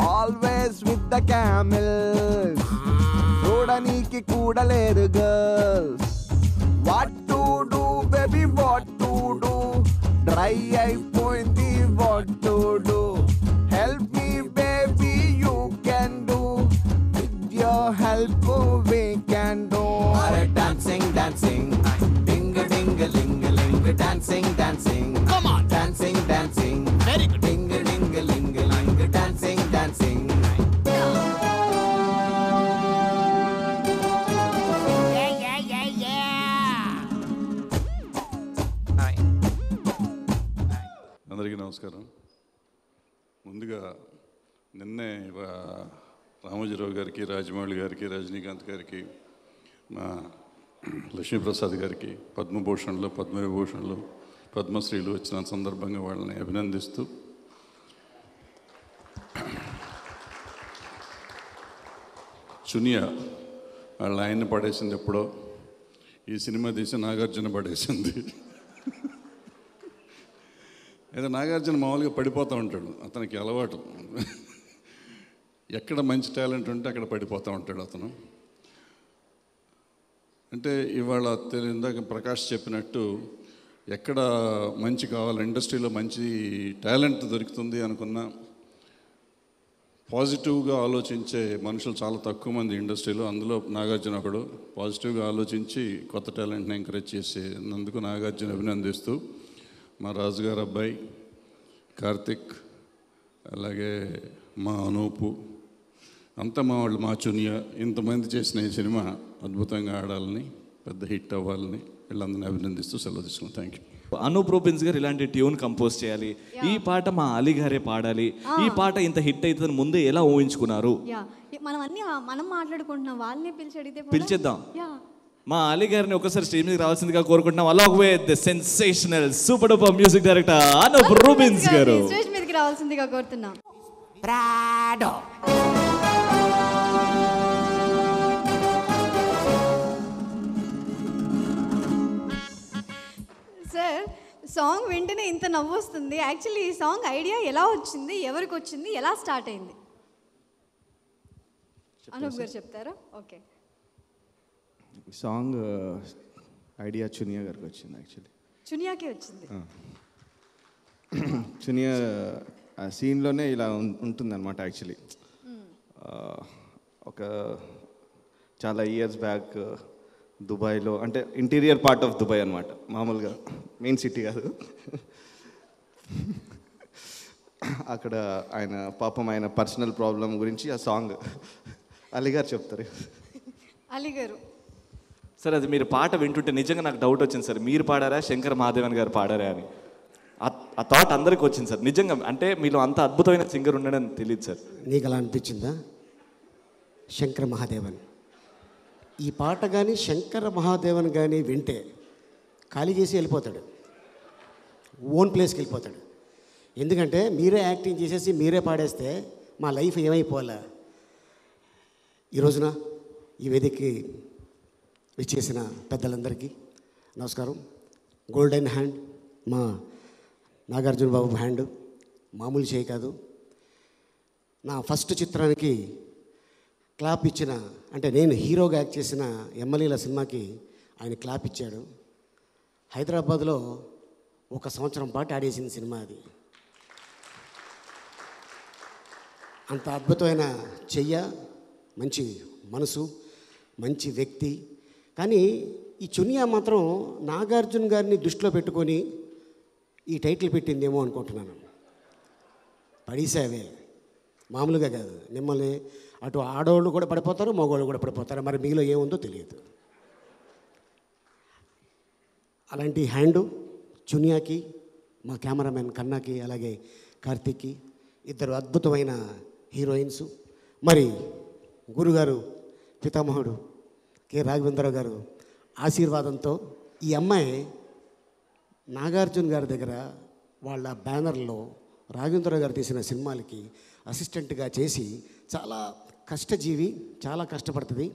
Always with the camels. చూడనీకి కూడా లేరు girls. What to do baby, what to do? Dry అయిపోయింది, what to do? Help me baby, you can do. With your help we can do. అరే dancing dancing, ding ding ling ling, dancing dancing, dancing dancing, ding ding ling ling, dancing dancing. అందరికీ నమస్కారం. ముందుగా నిన్నే రామోజీరావు గారికి, రాజమౌళి గారికి, రజనీకాంత్ గారికి, మా లక్ష్మీప్రసాద్ గారికి పద్మభూషణ్లు, పద్మవిభూషణ్లు, పద్మశ్రీలు వచ్చిన సందర్భంగా వాళ్ళని అభినందిస్తూ, చునియా వాళ్ళ ఆయన్ని పడేసింది ఎప్పుడో, ఈ సినిమా తీసి నాగార్జున పడేసింది. అయితే నాగార్జున మామూలుగా పడిపోతూ ఉంటాడు, అతనికి అలవాటు. ఎక్కడ మంచి టాలెంట్ ఉంటే అక్కడ పడిపోతూ ఉంటాడు అతను. అంటే ఇవాళ ఇందాక ప్రకాష్ చెప్పినట్టు ఎక్కడ మంచి కావాలి, ఇండస్ట్రీలో మంచి టాలెంట్ దొరుకుతుంది అనుకున్నా పాజిటివ్గా ఆలోచించే మనుషులు చాలా తక్కువ మంది ఇండస్ట్రీలో. అందులో నాగార్జున ఒకడు. పాజిటివ్గా ఆలోచించి కొత్త టాలెంట్ని ఎంకరేజ్ చేసేందుకు నాగార్జున అభినందిస్తూ, మా రాజుగారు అబ్బాయి కార్తిక్, అలాగే మా అనూపు, అంతా మా వాళ్ళు, మా చునియా, ఇంతమంది చేసిన ఈ సినిమా అద్భుతంగా ఆడాలని, పెద్ద హిట్ అవ్వాలని వీళ్ళందరినీ అభినందిస్తూ సెలవు తీసుకున్నాం. Thank you. అనూప్ రూబెన్స్ గారు ఇలాంటి ట్యూన్ కంపోజ్ చేయాలి, ఈ పాట మా అలీ గారే పాడాలి, ఈ పాట ఇంత హిట్ అవుతుందని ముందే ఎలా ఊహించుకున్నారు? మనం మాట్లాడుకుంటున్నాం, వాళ్ళని పిలిచి అడిగితే పిలిచేద్దాం. మా అలీ గారిని ఒకసారి స్టేజ్ మీదకి రావాల్సిందిగా కోరుకుంటున్నాం. Along with the sensational super duper music director Anup Rubens గారు స్టేజ్ మీదకి రావాల్సిందిగా కోరుతున్నాం. సార్, సాంగ్ వింటేనే ఇంత నవ్వు వస్తుంది. యాక్చువల్లీ ఈ సాంగ్ ఐడియా ఎలా వచ్చింది, ఎవరికి వచ్చింది, ఎలా స్టార్ట్ అయింది? అనూప్ గారు చెప్తారా? ఓకే. సాంగ్ ఐడియా చునియా గారికి వచ్చింది. యాక్చువల్లీ చునియాకే వచ్చింది. చునియా ఆ సీన్లోనే ఇలా ఉంటుందన్నమాట. యాక్చువల్లీ ఒక చాలా ఇయర్స్ బ్యాక్ దుబాయ్లో, అంటే ఇంటీరియర్ పార్ట్ ఆఫ్ దుబాయ్ అనమాట, మామూలుగా మెయిన్ సిటీ కాదు. అక్కడ ఆయన పాపం ఆయన పర్సనల్ ప్రాబ్లం గురించి ఆ సాంగ్ అలీ గారు చెప్తారు. అలీ గారు సార్, అది మీరు పాట వింటుంటే నిజంగా నాకు డౌట్ వచ్చింది సార్, మీరు పాడారా శంకర్ మహాదేవన్ గారు పాడారా అని. ఆ థాట్ అందరికీ వచ్చింది సార్. నిజంగా అంటే మీలో అంత అద్భుతమైన సింగర్ ఉండడని తెలియదు సార్. నీకు అలా అనిపించిందా? శంకర్ మహాదేవన్ ఈ పాట కానీ శంకర్ మహాదేవన్ కానీ వింటే ఖాళీ చేసి వెళ్ళిపోతాడు, ఓన్ ప్లేస్కి వెళ్ళిపోతాడు. ఎందుకంటే మీరే యాక్టింగ్ చేసేసి మీరే పాడేస్తే మా లైఫ్ ఏమైపోవాలా? ఈ రోజున ఈ వేదికకి విచ్చేసిన పెద్దలందరికీ నమస్కారం. గోల్డెన్ హ్యాండ్ మా నాగార్జున బాబు హ్యాండ్ మామూలు చేయి కాదు. నా ఫస్ట్ చిత్రానికి క్లాప్ ఇచ్చిన, అంటే నేను హీరోగా యాక్ట్ చేసిన ఎమ్మెల్యేల సినిమాకి ఆయన క్లాప్ ఇచ్చాడు. హైదరాబాద్లో 1 సంవత్సరం పాటు ఆడేసిన సినిమా అది. అంత అద్భుతమైన చెయ్య, మంచి మనసు, మంచి వ్యక్తి. కానీ ఈ చునియా మాత్రం నాగార్జున గారిని దృష్టిలో పెట్టుకొని ఈ టైటిల్ పెట్టిందేమో అనుకుంటున్నాను. పడేసావే మామూలుగా కాదు, మిమ్మల్ని అటు ఆడవాళ్ళు కూడా పడిపోతారు, మగవాళ్ళు కూడా పడిపోతారు. మరి మీలో ఏముందో తెలియదు. అలాంటి హ్యాండు చునియాకి మా కెమెరామెన్ కన్నాకి, అలాగే కార్తీక్కి, ఇద్దరు అద్భుతమైన హీరోయిన్స్, మరి గురుగారు పితామహుడు కె రాఘవేంద్రరావు గారు ఆశీర్వాదంతో ఈ అమ్మాయి నాగార్జున గారి దగ్గర వాళ్ళ బ్యానర్లో రాఘవేంద్రరావు గారు తీసిన సినిమాలకి అసిస్టెంట్గా చేసి చాలా కష్టజీవి, చాలా కష్టపడుతుంది.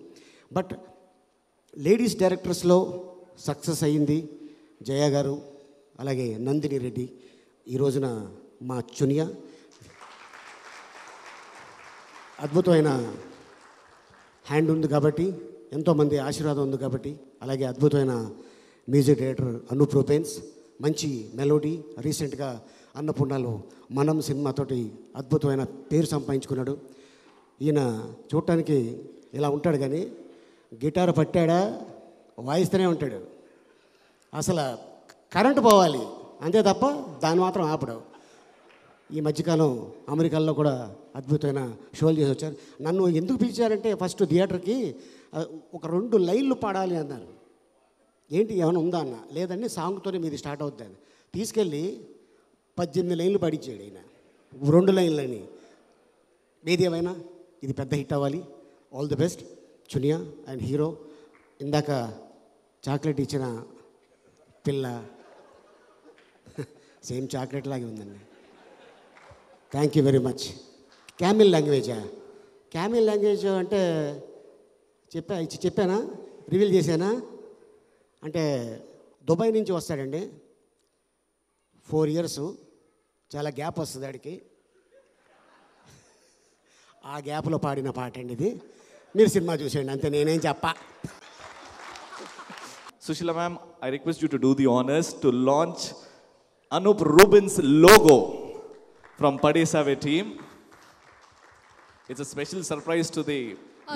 బట్ లేడీస్ డైరెక్టర్స్లో సక్సెస్ అయ్యింది జయ గారు, అలాగే నందిని రెడ్డి. ఈ రోజున మా చునియా అద్భుతమైన హ్యాండ్ ఉంది కాబట్టి, ఎంతోమంది ఆశీర్వాదం ఉంది కాబట్టి, అలాగే అద్భుతమైన మ్యూజిక్ డైరెక్టర్ అనూప్ రూపెన్స్, మంచి మెలోడీ, రీసెంట్గా అన్నపూర్ణలో మనం సినిమాతోటి అద్భుతమైన పేరు సంపాదించుకున్నాడు. ఈయన చూడటానికి ఇలా ఉంటాడు కానీ గిటార్ పట్టాడా వాయిస్తూనే ఉంటాడు. అసలు కరెంటు పోవాలి అంతే తప్ప దాన్ని మాత్రం ఆపడు. ఈ మధ్యకాలం అమెరికాలో కూడా అద్భుతమైన షోలు చేసి వచ్చారు. నన్ను ఎందుకు పిలిచారంటే ఫస్ట్ థియేటర్కి ఒక 2 లైన్లు పాడాలి అన్నారు. ఏంటి ఏమైనా ఉందా అన్న, లేదండి సాంగ్తోనే మీది స్టార్ట్ అవుతుంది. తీసుకెళ్ళి 18 లైన్లు పాడించాడు ఆయన, 2 లైన్లని. మీది ఏమైనా ఇది పెద్ద హిట్ అవ్వాలి. All the best Chuniya and hero. ఇందాక చాక్లెట్ ఇచ్చిన పిల్ల సేమ్ చాక్లెట్ లాగే ఉందండి. Thank you very much. క్యామిల్ లాంగ్వేజా? క్యామిల్ లాంగ్వేజ్ అంటే చెప్పానా, రివీల్ చేశానా? అంటే దుబాయ్ నుంచి వస్తాడండి, 4 years, చాలా గ్యాప్ వస్తుంది ఆడికి. ఆ గ్యాప్లో పాడిన పాట అండి ఇది. మీరు సినిమా చూసేయండి అంతే, నేనేం చెప్పా. Sushila ma'am, I request you to do the honors to launch Anup Rubens logo from Padesave team. It's a special surprise to the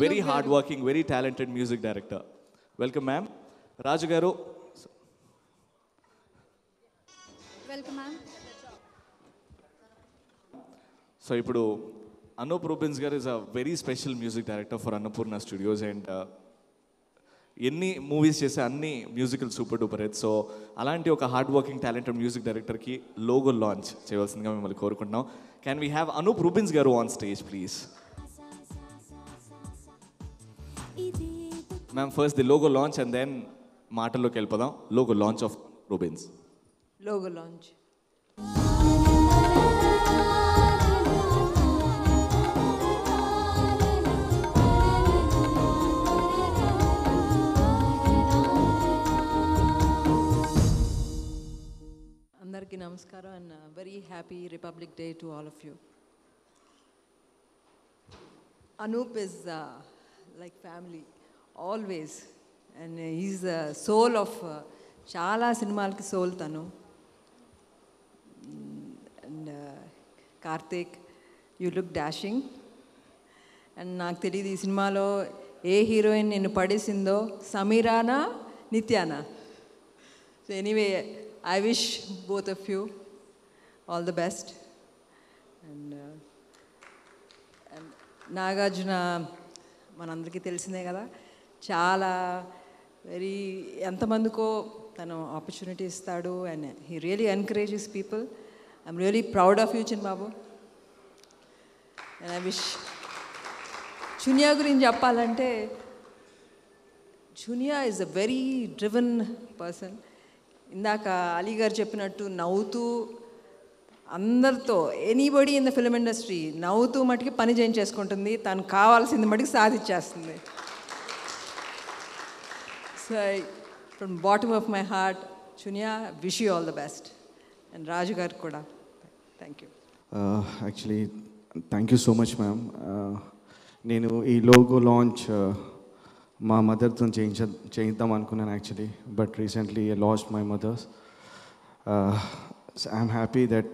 very hard-working, very talented music director. Welcome, ma'am. Raju garu. Welcome, ma'am. So, ipudu Anup Rubens garu is a very special music director for Annapurna Studios, and ఎన్ని movies చేసే అన్ని musical super duper hit. So అలాంటి ఒక hard working talented music డైరెక్టర్కి logo launch చేయవలసిందిగా మిమ్మల్ని కోరుకుంటున్నాం. Can we have Anup Rubens garu on stage please? Ma'am first the logo launch and then మాటల్లోకి వెళ్ళిపోదాం. Logo launch of Rubens. Logo launch. అందరికీ నమస్కారం and very happy republic day to all of you. Anup is like family always, and he's the soul of చాలా సినిమాలకి soul తను. And Karthik, you look dashing. And నాకు తెలియదు ఈ సినిమాలో ఏ హీరోయిన్ నిన్ను పడేసిందో, సమీరానా నిత్యానా? So anyway I wish both of you all the best. And Nagarjuna మనందరికీ తెలిసిందే కదా, చాలా వెరీ ఎంతమందికో తను ఆపర్చునిటీ ఇస్తాడు. And he really encourages people. I'm really proud of you Chinbabu. And I wish Chuniya గురించి చెప్పాలంటే, Chuniya is a very driven person. ఇందాక అలీ గారు చెప్పినట్టు నవ్వుతూ అందరితో, anybody in the film industry నవ్వుతూ మటుకి పని చేయించేసుకుంటుంది. తను కావాల్సింది మటుకు సాధించేస్తుంది. So from bottom of my heart, Chuniya, wish you all the best. And Raju గారికి కూడా thank you. Actually thank you so much ma'am. నేను ఈ లోగో లాంచ్ మా మదర్తో చేయిద్దాం అనుకున్నాను actually, but recently I lost my mothers. I'm happy that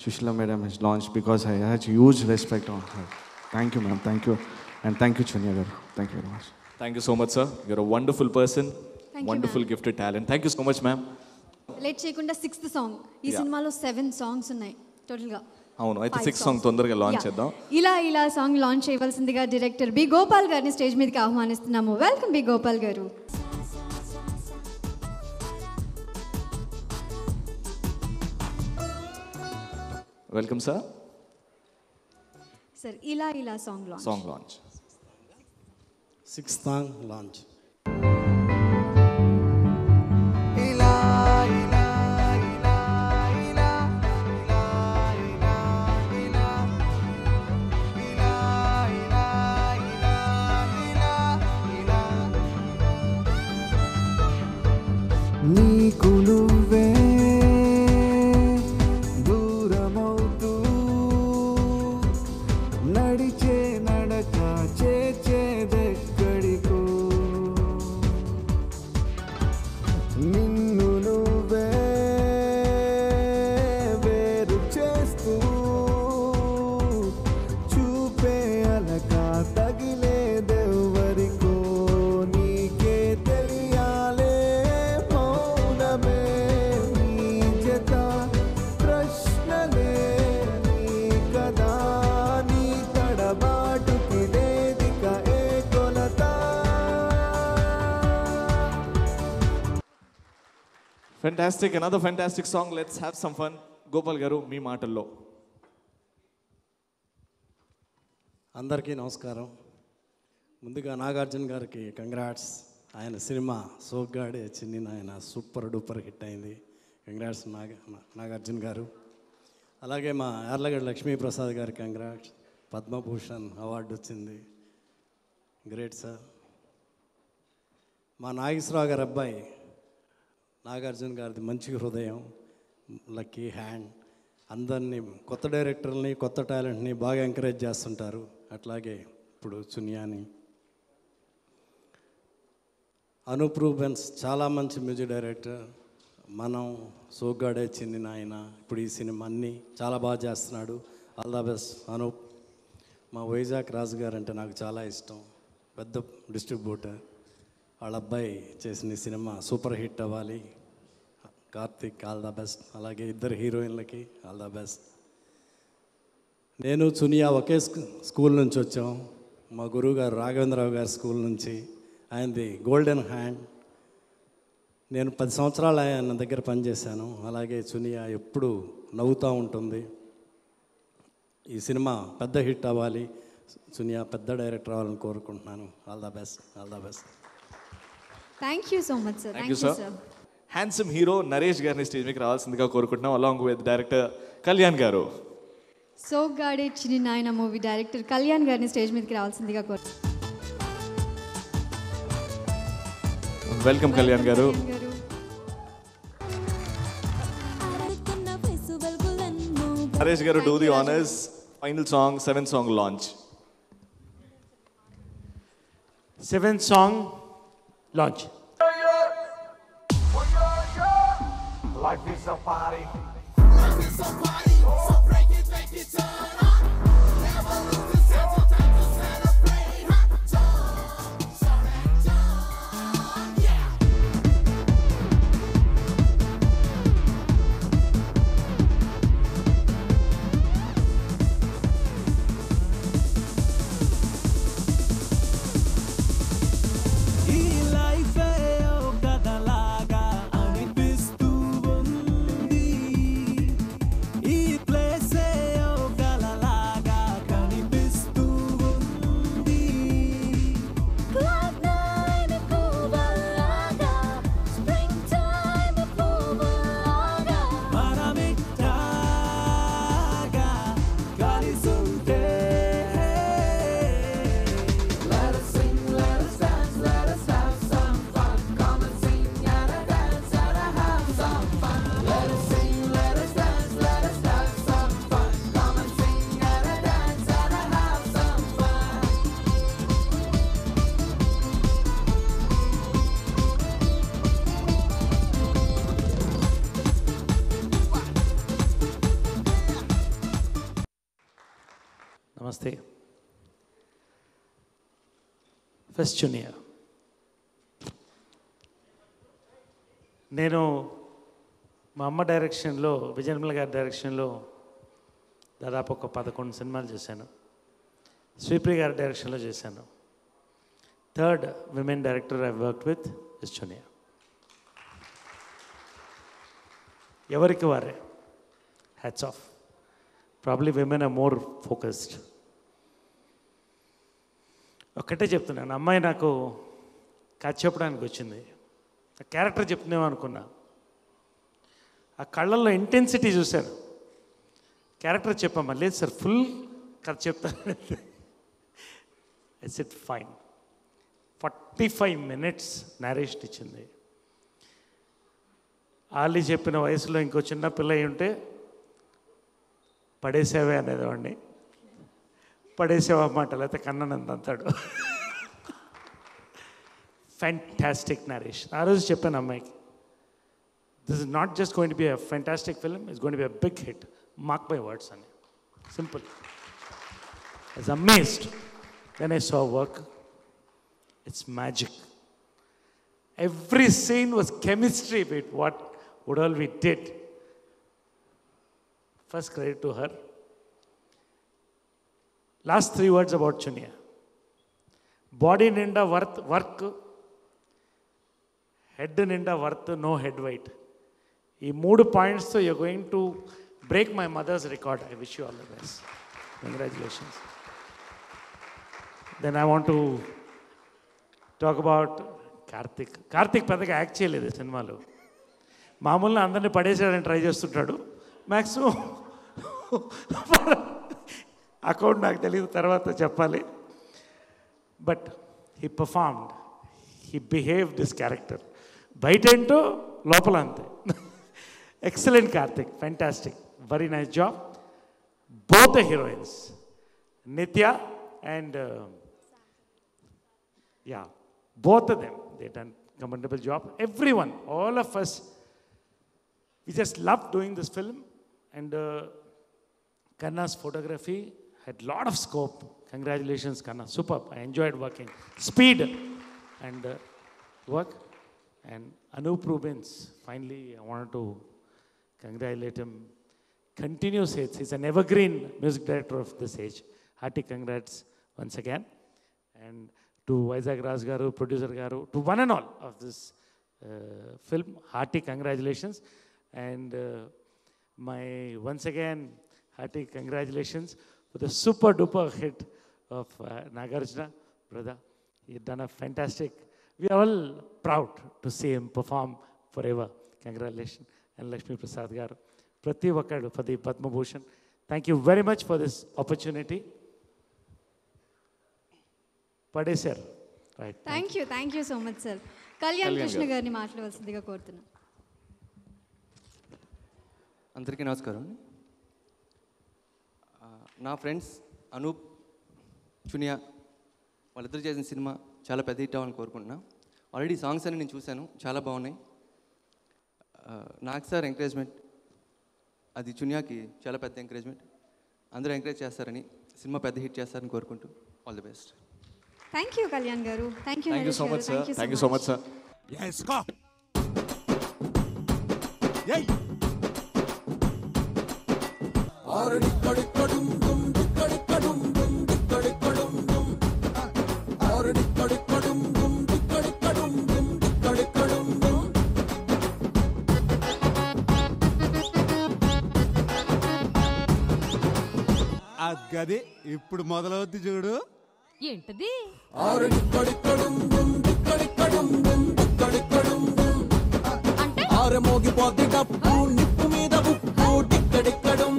Sushila madam has launch because I have huge respect on her. Thank you ma'am, thank you. And thank you Chuniya garu, thank you very much. Thank you so much sir. You're a wonderful person, wonderful gifted talent. Thank you so much ma'am. Late చేయకుండా 6th song. ఈ సినిమాలో 7 songs ఉన్నాయి టోటల్గా. అవును, అయితే 6th song తొందరగా launch చేద్దాం. ఇలా సాంగ్ లాంచ్ చేయవలసిందిగా డైరెక్టర్ బి గోపాల్ గారిని స్టేజ్ మీదకి ఆహ్వానిస్తున్నాము. వెల్కమ్ బి గోపాల్ గారు. Welcome sir. సార్ ఇలా ఇలా song launch. 6th song launch. ఇలా ఇలా ఇలా ఇలా ఇలా ఇలా ఇలా ఇలా ఇలా ఇలా నీకు నువ్వే దూరమవుతూ నడిచే నడక చేచేదెక్కడికో నిన్ను నువ్వే వేరు చేస్తూ చూపే అలక తగిలేదెవ్వరికో నీకే తెలియాలే మౌనమే నీ జత ప్రశ్నలే నీ కదా నీ తడబాటుకి లేదిక ఏ కొలత. Fantastic, another fantastic song. Let's have some fun. Gopal గారు మీ మాటల్లో. అందరికీ నమస్కారం. ముందుగా నాగార్జున గారికి కంగ్రాట్స్. ఆయన సినిమా సోగ్గాడే చిన్ని నాయన సూపర్ డూపర్ హిట్ అయింది. కంగ్రాట్స్ నాగార్జున గారు. అలాగే మా యార్లగడ్డ లక్ష్మీప్రసాద్ గారికి కంగ్రాట్స్. పద్మభూషణ్ అవార్డు వచ్చింది. Great sir. మా నాగేశ్వరరావు గారి అబ్బాయి నాగార్జున గారిది మంచి హృదయం, లక్కీ హ్యాండ్. అందరినీ కొత్త డైరెక్టర్ని కొత్త టాలెంట్ని బాగా ఎంకరేజ్ చేస్తుంటారు. అట్లాగే ఇప్పుడు చునియాని, అనూప్ రూబెన్స్ చాలా మంచి మ్యూజిక్ డైరెక్టర్. మనం సోగ్గాడే చిన్ని నాయన ఇప్పుడు ఈ సినిమా అన్నీ చాలా బాగా చేస్తున్నాడు. All the best Anup. మా వైజాగ్ రాజు గారు అంటే నాకు చాలా ఇష్టం, పెద్ద డిస్ట్రిబ్యూటర్. వాళ్ళ అబ్బాయి చేసిన ఈ సినిమా సూపర్ హిట్ అవ్వాలి. Karthik all the best. అలాగే ఇద్దరు హీరోయిన్లకి ఆల్ ద బెస్ట్. నేను చునియా ఒకే స్కూల్ నుంచి వచ్చాం. మా గురువు గారు రాఘవేంద్రరావు గారి స్కూల్ నుంచి. ఆయనది గోల్డెన్ హ్యాండ్. నేను 10 సంవత్సరాలు ఆయన దగ్గర పనిచేశాను. అలాగే చునియా ఎప్పుడు నవ్వుతూ ఉంటుంది. ఈ సినిమా పెద్ద హిట్ అవ్వాలి, చునియా పెద్ద డైరెక్టర్ అవ్వాలని కోరుకుంటున్నాను. All the best, all the best. Thank you so much sir. Thank you sir. Handsome hero Naresh గారిని స్టేజ్ మీదకి రావాల్సిందిగా కోరుకుంటున్నాం, అలాంగ్ విత్ డైరెక్టర్ కళ్యాణ్ గారు. సోగ్గాడే చిన్ని నాయన మూవీ డైరెక్టర్ కళ్యాణ్ గారిని స్టేజ్ మీదకి రావాల్సిందిగా కోరుతున్నాను. వెల్కమ్ కళ్యాణ్ గారు. నరేష్ గారు, do the honours. Final song, 7th song launch. 7th song launch. Life is a party. Life is a party. So break it, make it turn on. Never lose the sense of time to celebrate. Yeah. ఈ life ఓ కథలాగా అనిపిస్తూ ఉంది. ఈ place ఓ కలలాగా కనిపిస్తూ ఉంది. Cloud nine పువ్వులాగా, spring time పువ్వులాగా, మనమిట్టాగా కలిసుంటే. Let us sing, let us dance, let us have some fun. Come and sing and a dance and a have some fun. Let us sing, let us dance, let us have some fun. Come and sing and a dance and a have some fun. నమస్తే. First junior. నేను మా అమ్మ డైరెక్షన్లో, విజయనిర్మల గారి డైరెక్షన్లో దాదాపు ఒక 11 సినిమాలు చేశాను. శ్రీప్రియ గారి డైరెక్షన్లో చేశాను. 3rd women director I work with is junior. ఎవరికి వారే hats off. Probably women are more focused. ఒక్కటే చెప్తున్నాను, అమ్మాయి నాకు కథ చెప్పడానికి వచ్చింది, ఆ క్యారెక్టర్ చెప్తున్నామో అనుకున్నా. ఆ కళ్ళల్లో ఇంటెన్సిటీ చూశాను. క్యారెక్టర్ చెప్పమ్మా, లేదు సార్ ఫుల్ కథ చెప్తాను. It's it fine. 45 minutes narration ఇచ్చింది. ఆలి చెప్పిన వయసులో ఇంకో చిన్న పిల్ల అయి ఉంటే పడేసావే అనేవాడిని. పడేసావా మాట, లేకపోతే కన్ననంత అంతాడు. Fantastic narration. ఆ రోజు చెప్పాను అమ్మాయికి, this is not just going to be a fantastic film, it's going to be a big hit. Mark my words అని. Simple. I was amazed when I saw work. It's magic. Every scene was chemistry with what all we did. First credit to her. Last 3 words about Chunia. Body ninda work, head ninda worth, no head weight. Ee 3 points so you're going to break my mother's record. I wish you all the best. Congratulations. Then I want to talk about Karthik పెద్దగా act చేయలేదు సినిమాలో. మామూలుగా అందరినీ పడేసాడని try చేస్తుంటాడు. Maximum account నాకు తెలియదు, తర్వాత చెప్పాలి. But he performed, he behaved this character. బయట ఏంటో లోపల అంతే. Excellent Karthik, fantastic, very nice job. Both the heroines, నిత్య and both of them, they done commendable job. Everyone, all of us, we just loved doing this film. And Kanna's photography had lot of scope. Congratulations, Kanna, superb. I enjoyed working. Speed and work. And Anup Rubens, finally I wanted to congratulate him. Continuous hits. He's an evergreen music director of this age. Hearty congrats once again. And to Vizag Raj Garu, producer Garu, to one and all of this film, hearty congratulations. And my once again hearty congratulations for the super duper hit of Nagarjuna, brother. You've done a fantastic. We are all proud to see him perform forever. Congratulations. And Lakshmi Prasad Garu, Prati Vakadu for the Padma Bhushan. Thank you very much for this opportunity. పడేశారు. Right. Thank you so much sir. Kalyan Krishna గారిని మాట్లాడవలసిందిగా కోరుతున్నాను. అందరికీ నమస్కారం. నా friends Anoop, Chuniya వాళ్ళిద్దరు చేసిన cinema చాలా పెద్ద హిట్ అవ్వాలని కోరుకుంటున్నా. ఆల్రెడీ సాంగ్స్ అన్ని నేను చూశాను, చాలా బాగున్నాయి. నాకు సార్ ఎంకరేజ్మెంట్, అది చునియాకి చాలా పెద్ద ఎంకరేజ్మెంట్. అందరూ ఎంకరేజ్ చేస్తారని, సినిమా పెద్ద హిట్ చేస్తారని కోరుకుంటూ all the best. Thank you Kalyan garu. Thank you so much sir. Thank you so much sir. గది ఇప్పుడు మొదలవుద్ది చూడు. ఏంటది? మోగిపోద్ది డప్పు, నిప్పు మీద ఉప్పు, డిక్కడిక్కడం.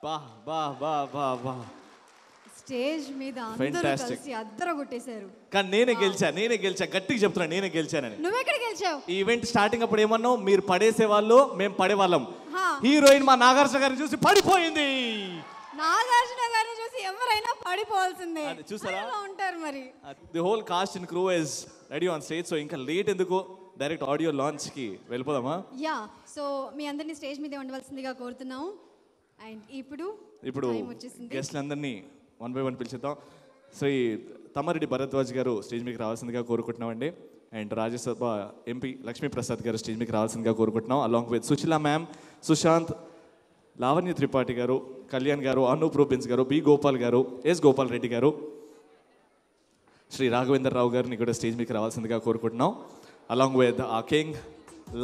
బా బా బా బా బా. స్టేజ్ మీద అందరూ కలిసి అద్దరగొట్టేశారు. కానీ నేనే గెలిచా. గట్టిగా చెప్తున్నా, నేనే గెలిచానని. నువ్వెక్కడ గెలిచావు? ఈ ఈవెంట్ స్టార్టింగ్ అప్పుడు ఏమన్నావు? మీరు పడేసే వాళ్ళు, మేము పడేవాళ్ళం. హీరోయిన్ మా నాగార్జున గారిని చూసి పడిపోయింది. నాగార్జున గారిని చూసి ఎవరైనా పడిపోవాల్సిందే. చూసారా ఉంటారు మరి. The whole cost and crew is ready on stage. So ఇంకా లేట్ ఎందుకు, డైరెక్ట్ ఆడియో లాంచ్ కి వెళ్ళిపోదామా? యా, సో మీ అందరినీ స్టేజ్ మీద ఉండవలసిందిగా కోరుతున్నాము. అండ్ ఇప్పుడు గెస్ట్లందరినీ 1 by 1 పిలిచేద్దాం. శ్రీ తమ్మారెడ్డి భరద్వాజ్ గారు స్టేజ్ మీకు రావాల్సిందిగా కోరుకుంటున్నామండి. అండ్ రాజ్యసభ ఎంపీ లక్ష్మీ ప్రసాద్ గారు స్టేజ్ మీకు రావాల్సిందిగా కోరుకుంటున్నాం. Along with Sushila ma'am, Sushanth, Lavanya Tripathi గారు, కళ్యాణ్ గారు, అనూప్ రూబెన్స్ గారు, బి గోపాల్ గారు, ఎస్ గోపాల్ రెడ్డి గారు, శ్రీ రాఘవేంద్రరావు గారిని కూడా స్టేజ్ మీకు రావాల్సిందిగా కోరుకుంటున్నాం. Along with a king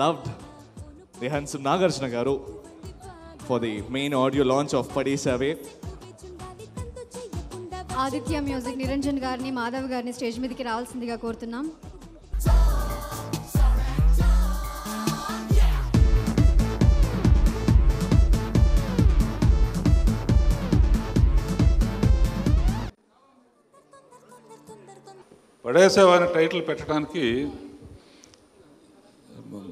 loved the handsome Nagarjuna garu for the main audio launch of Padesave. Aditya music Niranjan గారిని, మాధవ్ గారిని స్టేజ్ మీదకి రావాల్సిందిగా కోరుతున్నాం. పడేసేవారి టైటిల్ పెట్టడానికి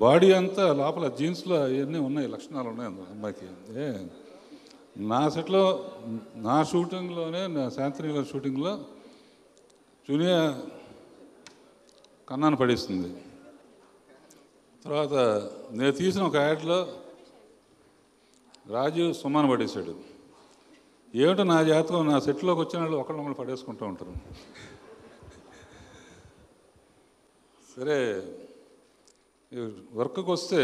బాడీ అంతా లోపల జీన్స్లో ఇవన్నీ ఉన్నాయి, లక్షణాలు ఉన్నాయి అమ్మాయికి. నా సెట్లో నా షూటింగ్లోనే, నా శాంతినిలో షూటింగ్లో జూనియా కన్నాను పడేస్తుంది. తర్వాత నేను తీసిన ఒక యాడ్లో రాజు సుమాను పడేశాడు. ఏమిటో నా జాతకం, నా సెట్లోకి వచ్చిన వాళ్ళు ఒకళ్ళు పడేసుకుంటూ ఉంటారు. సరే వర్క్కి వస్తే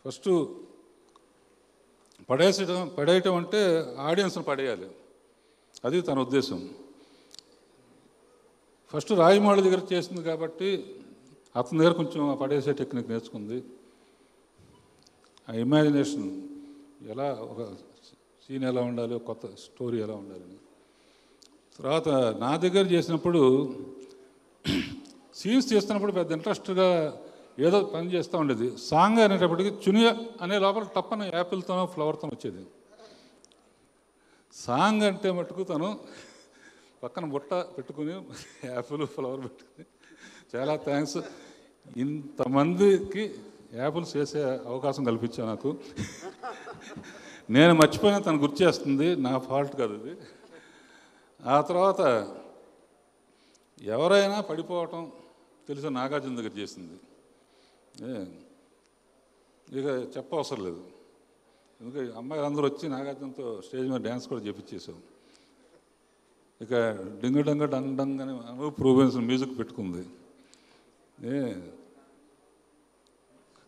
ఫస్ట్ పడేయటం అంటే ఆడియన్స్ని పడేయాలి, అది తన ఉద్దేశం. ఫస్ట్ రాజమౌళి దగ్గర చేసింది కాబట్టి అతని దగ్గర కొంచెం పడేసే టెక్నిక్ నేర్చుకుంది. ఆ ఇమాజినేషన్ ఎలా, ఒక సీన్ ఎలా ఉండాలి, ఒక కొత్త స్టోరీ ఎలా ఉండాలని. తర్వాత నా దగ్గర చేసినప్పుడు సీన్స్ చేస్తున్నప్పుడు పెద్ద ఇంట్రెస్ట్గా ఏదో పని చేస్తూ ఉండేది. సాంగ్ అనేటప్పటికి చునియా అనే లోపల టప్పని యాపిల్తోనో ఫ్లవర్తో వచ్చేది. సాంగ్ అంటే మటుకు తను పక్కన బుట్ట పెట్టుకుని యాపిల్ ఫ్లవర్ పెట్టుకుని, చాలా థ్యాంక్స్, ఇంతమందికి యాపిల్స్ వేసే అవకాశం కల్పించా నాకు. నేను మర్చిపోయినా తను గుర్తు చేస్తుంది, నా ఫాల్ట్ కాదు అది. ఆ తర్వాత ఎవరైనా పడిపోవటం తెలుసు, నాగార్జున దగ్గర చేసింది. ఇక చెప్పవసరం లేదు, ఎందుకంటే అమ్మాయిలు అందరూ వచ్చి నాగార్జునతో స్టేజ్ మీద డ్యాన్స్ కూడా చేపించేసాం. ఇక డింగ డంగ డంగ్ డంగ్ అని అనూప్ రూబెన్స్ మ్యూజిక్ పెట్టుకుంది.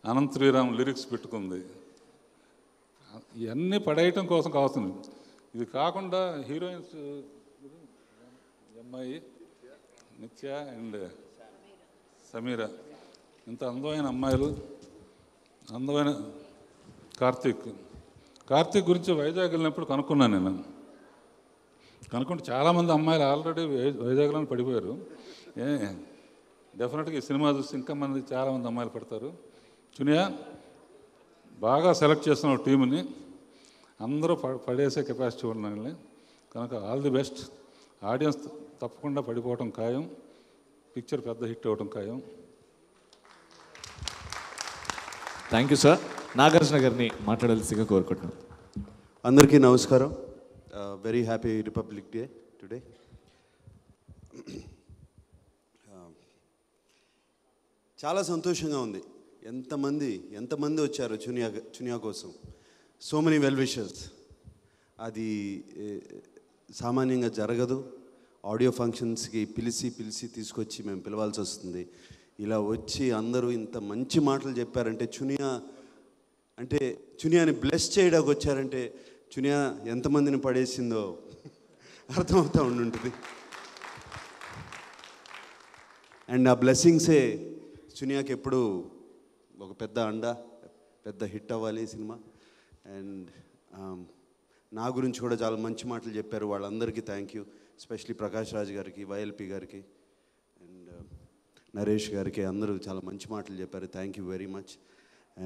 అనంత్ శ్రీరామ్ లిరిక్స్ పెట్టుకుంది. ఇవన్నీ పడేయటం కోసం కావాల్సింది. ఇది కాకుండా హీరోయిన్స్ అమ్మాయి నిత్య అండ్ సమీరా, ఇంత అందమైన అమ్మాయిలు, అందమైన కార్తీక్ గురించి వైజాగ్ వెళ్ళినప్పుడు కనుక్కున్నాను నేను. కనుక్కుంటే చాలామంది అమ్మాయిలు ఆల్రెడీ వైజాగ్లోనే పడిపోయారు. డెఫినెట్గా ఈ సినిమా చూసి ఇంకా చాలామంది అమ్మాయిలు పడతారు. చునియా బాగా సెలెక్ట్ చేస్తున్న టీంని, అందరూ పడేసే కెపాసిటీ ఉన్నాను. కనుక ఆల్ ది బెస్ట్. ఆడియన్స్ తప్పకుండా పడిపోవటం ఖాయం, పిక్చర్ పెద్ద హిట్ అవ్వటం ఖాయం. Thank you sir. నాగార్జున గారిని మాట్లాడాల్సిగా కోరుకుంటున్నాం. అందరికీ నమస్కారం. Very happy republic day today. చాలా సంతోషంగా ఉంది. ఎంతమంది వచ్చారు చునియా కోసం. So many well wishers. అది సామాన్యంగా జరగదు. ఆడియో ఫంక్షన్స్కి పిలిచి తీసుకొచ్చి మేము పిలవాల్సి వస్తుంది. ఇలా వచ్చి అందరూ ఇంత మంచి మాటలు చెప్పారంటే, చునియాని బ్లెస్ చేయడానికి వచ్చారంటే, చునియా ఎంతమందిని పడేసిందో అర్థమవుతూ ఉండుంటుంది. అండ్ ఆ బ్లెస్సింగ్సే చునియాకి ఎప్పుడు ఒక పెద్ద పెద్ద హిట్ అవ్వాలి సినిమా. అండ్ నా గురించి కూడా చాలా మంచి మాటలు చెప్పారు. వాళ్ళందరికీ thank you. Especially Prakash Raj గారికి, వైఎల్పి గారికి అండ్ నరేష్ గారికి, అందరూ చాలా మంచి మాటలు చెప్పారు. Thank you very much.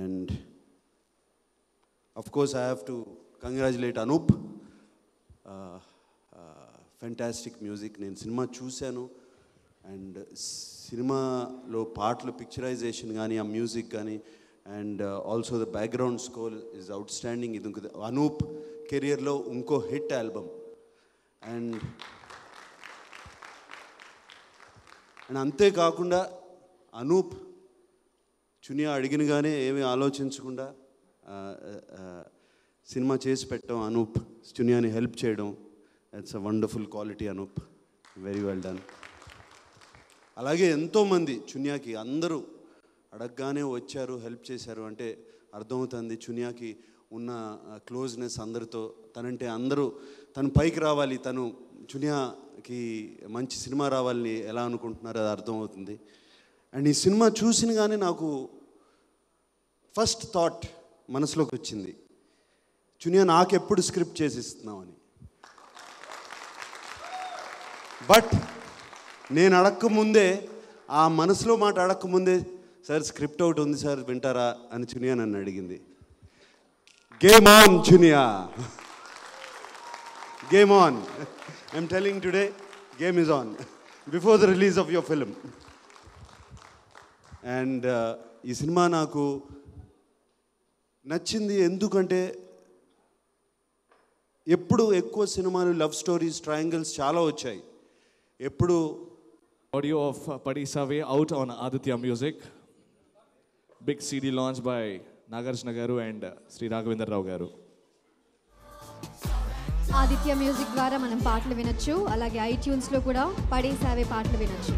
And of course I have to congratulate Anup. Fantastic music. నేను సినిమా చూశాను అండ్ సినిమాలో పాటలు పిక్చరైజేషన్ కానీ, ఆ మ్యూజిక్ కానీ, and also the background score is outstanding. ఇది అనూప్ కెరియర్లో ఇంకో హిట్ ఆల్బమ్. అండ్ అంతేకాకుండా అనూప్ చునియా అడిగినగానే ఏమీ ఆలోచించకుండా సినిమా చేసి పెట్టడం, అనూప్ చునియాని హెల్ప్ చేయడం, it's a wonderful quality Anup. Very well done. అలాగే ఎంతోమంది చునియాకి అందరూ అడగగానే వచ్చారు, హెల్ప్ చేశారు. అంటే అర్థమవుతుంది చునియాకి ఉన్న క్లోజ్నెస్ అందరితో, తనంటే అందరూ తను పైకి రావాలి, తను చునియాకి మంచి సినిమా రావాలని ఎలా అనుకుంటున్నారో అది అర్థమవుతుంది. అండ్ ఈ సినిమా చూసినగానే నాకు ఫస్ట్ థాట్ మనసులోకి వచ్చింది, చునియా నాకెప్పుడు స్క్రిప్ట్ చేసి ఇస్తున్నామని. బట్ నేను అడక్కముందే, ఆ మనసులో మాట అడక్కముందే, సార్ స్క్రిప్ట్ ఒకటి ఉంది సార్ వింటారా అని చునియా నన్ను అడిగింది. Game on Chuniya, game on. I'm telling today, game is on before the release of your film. And ఈ సినిమా నాకు నచ్చింది ఎందుకంటే ఎప్పుడు ఎక్కువ సినిమాలు లవ్ స్టోరీస్, ట్రయాంగిల్స్ చాలా వచ్చాయి. ఎప్పుడు Audio of Padi Save out on Aditya Music. Big CD launch by Nagarjuna Garu and Sri Raghavendra Rao Garu. Aditya music ద్వారా మనం పాటలు వినొచ్చు, అలాగే ఐట్యూన్స్లో కూడా పడి సావే పాటలు వినొచ్చు.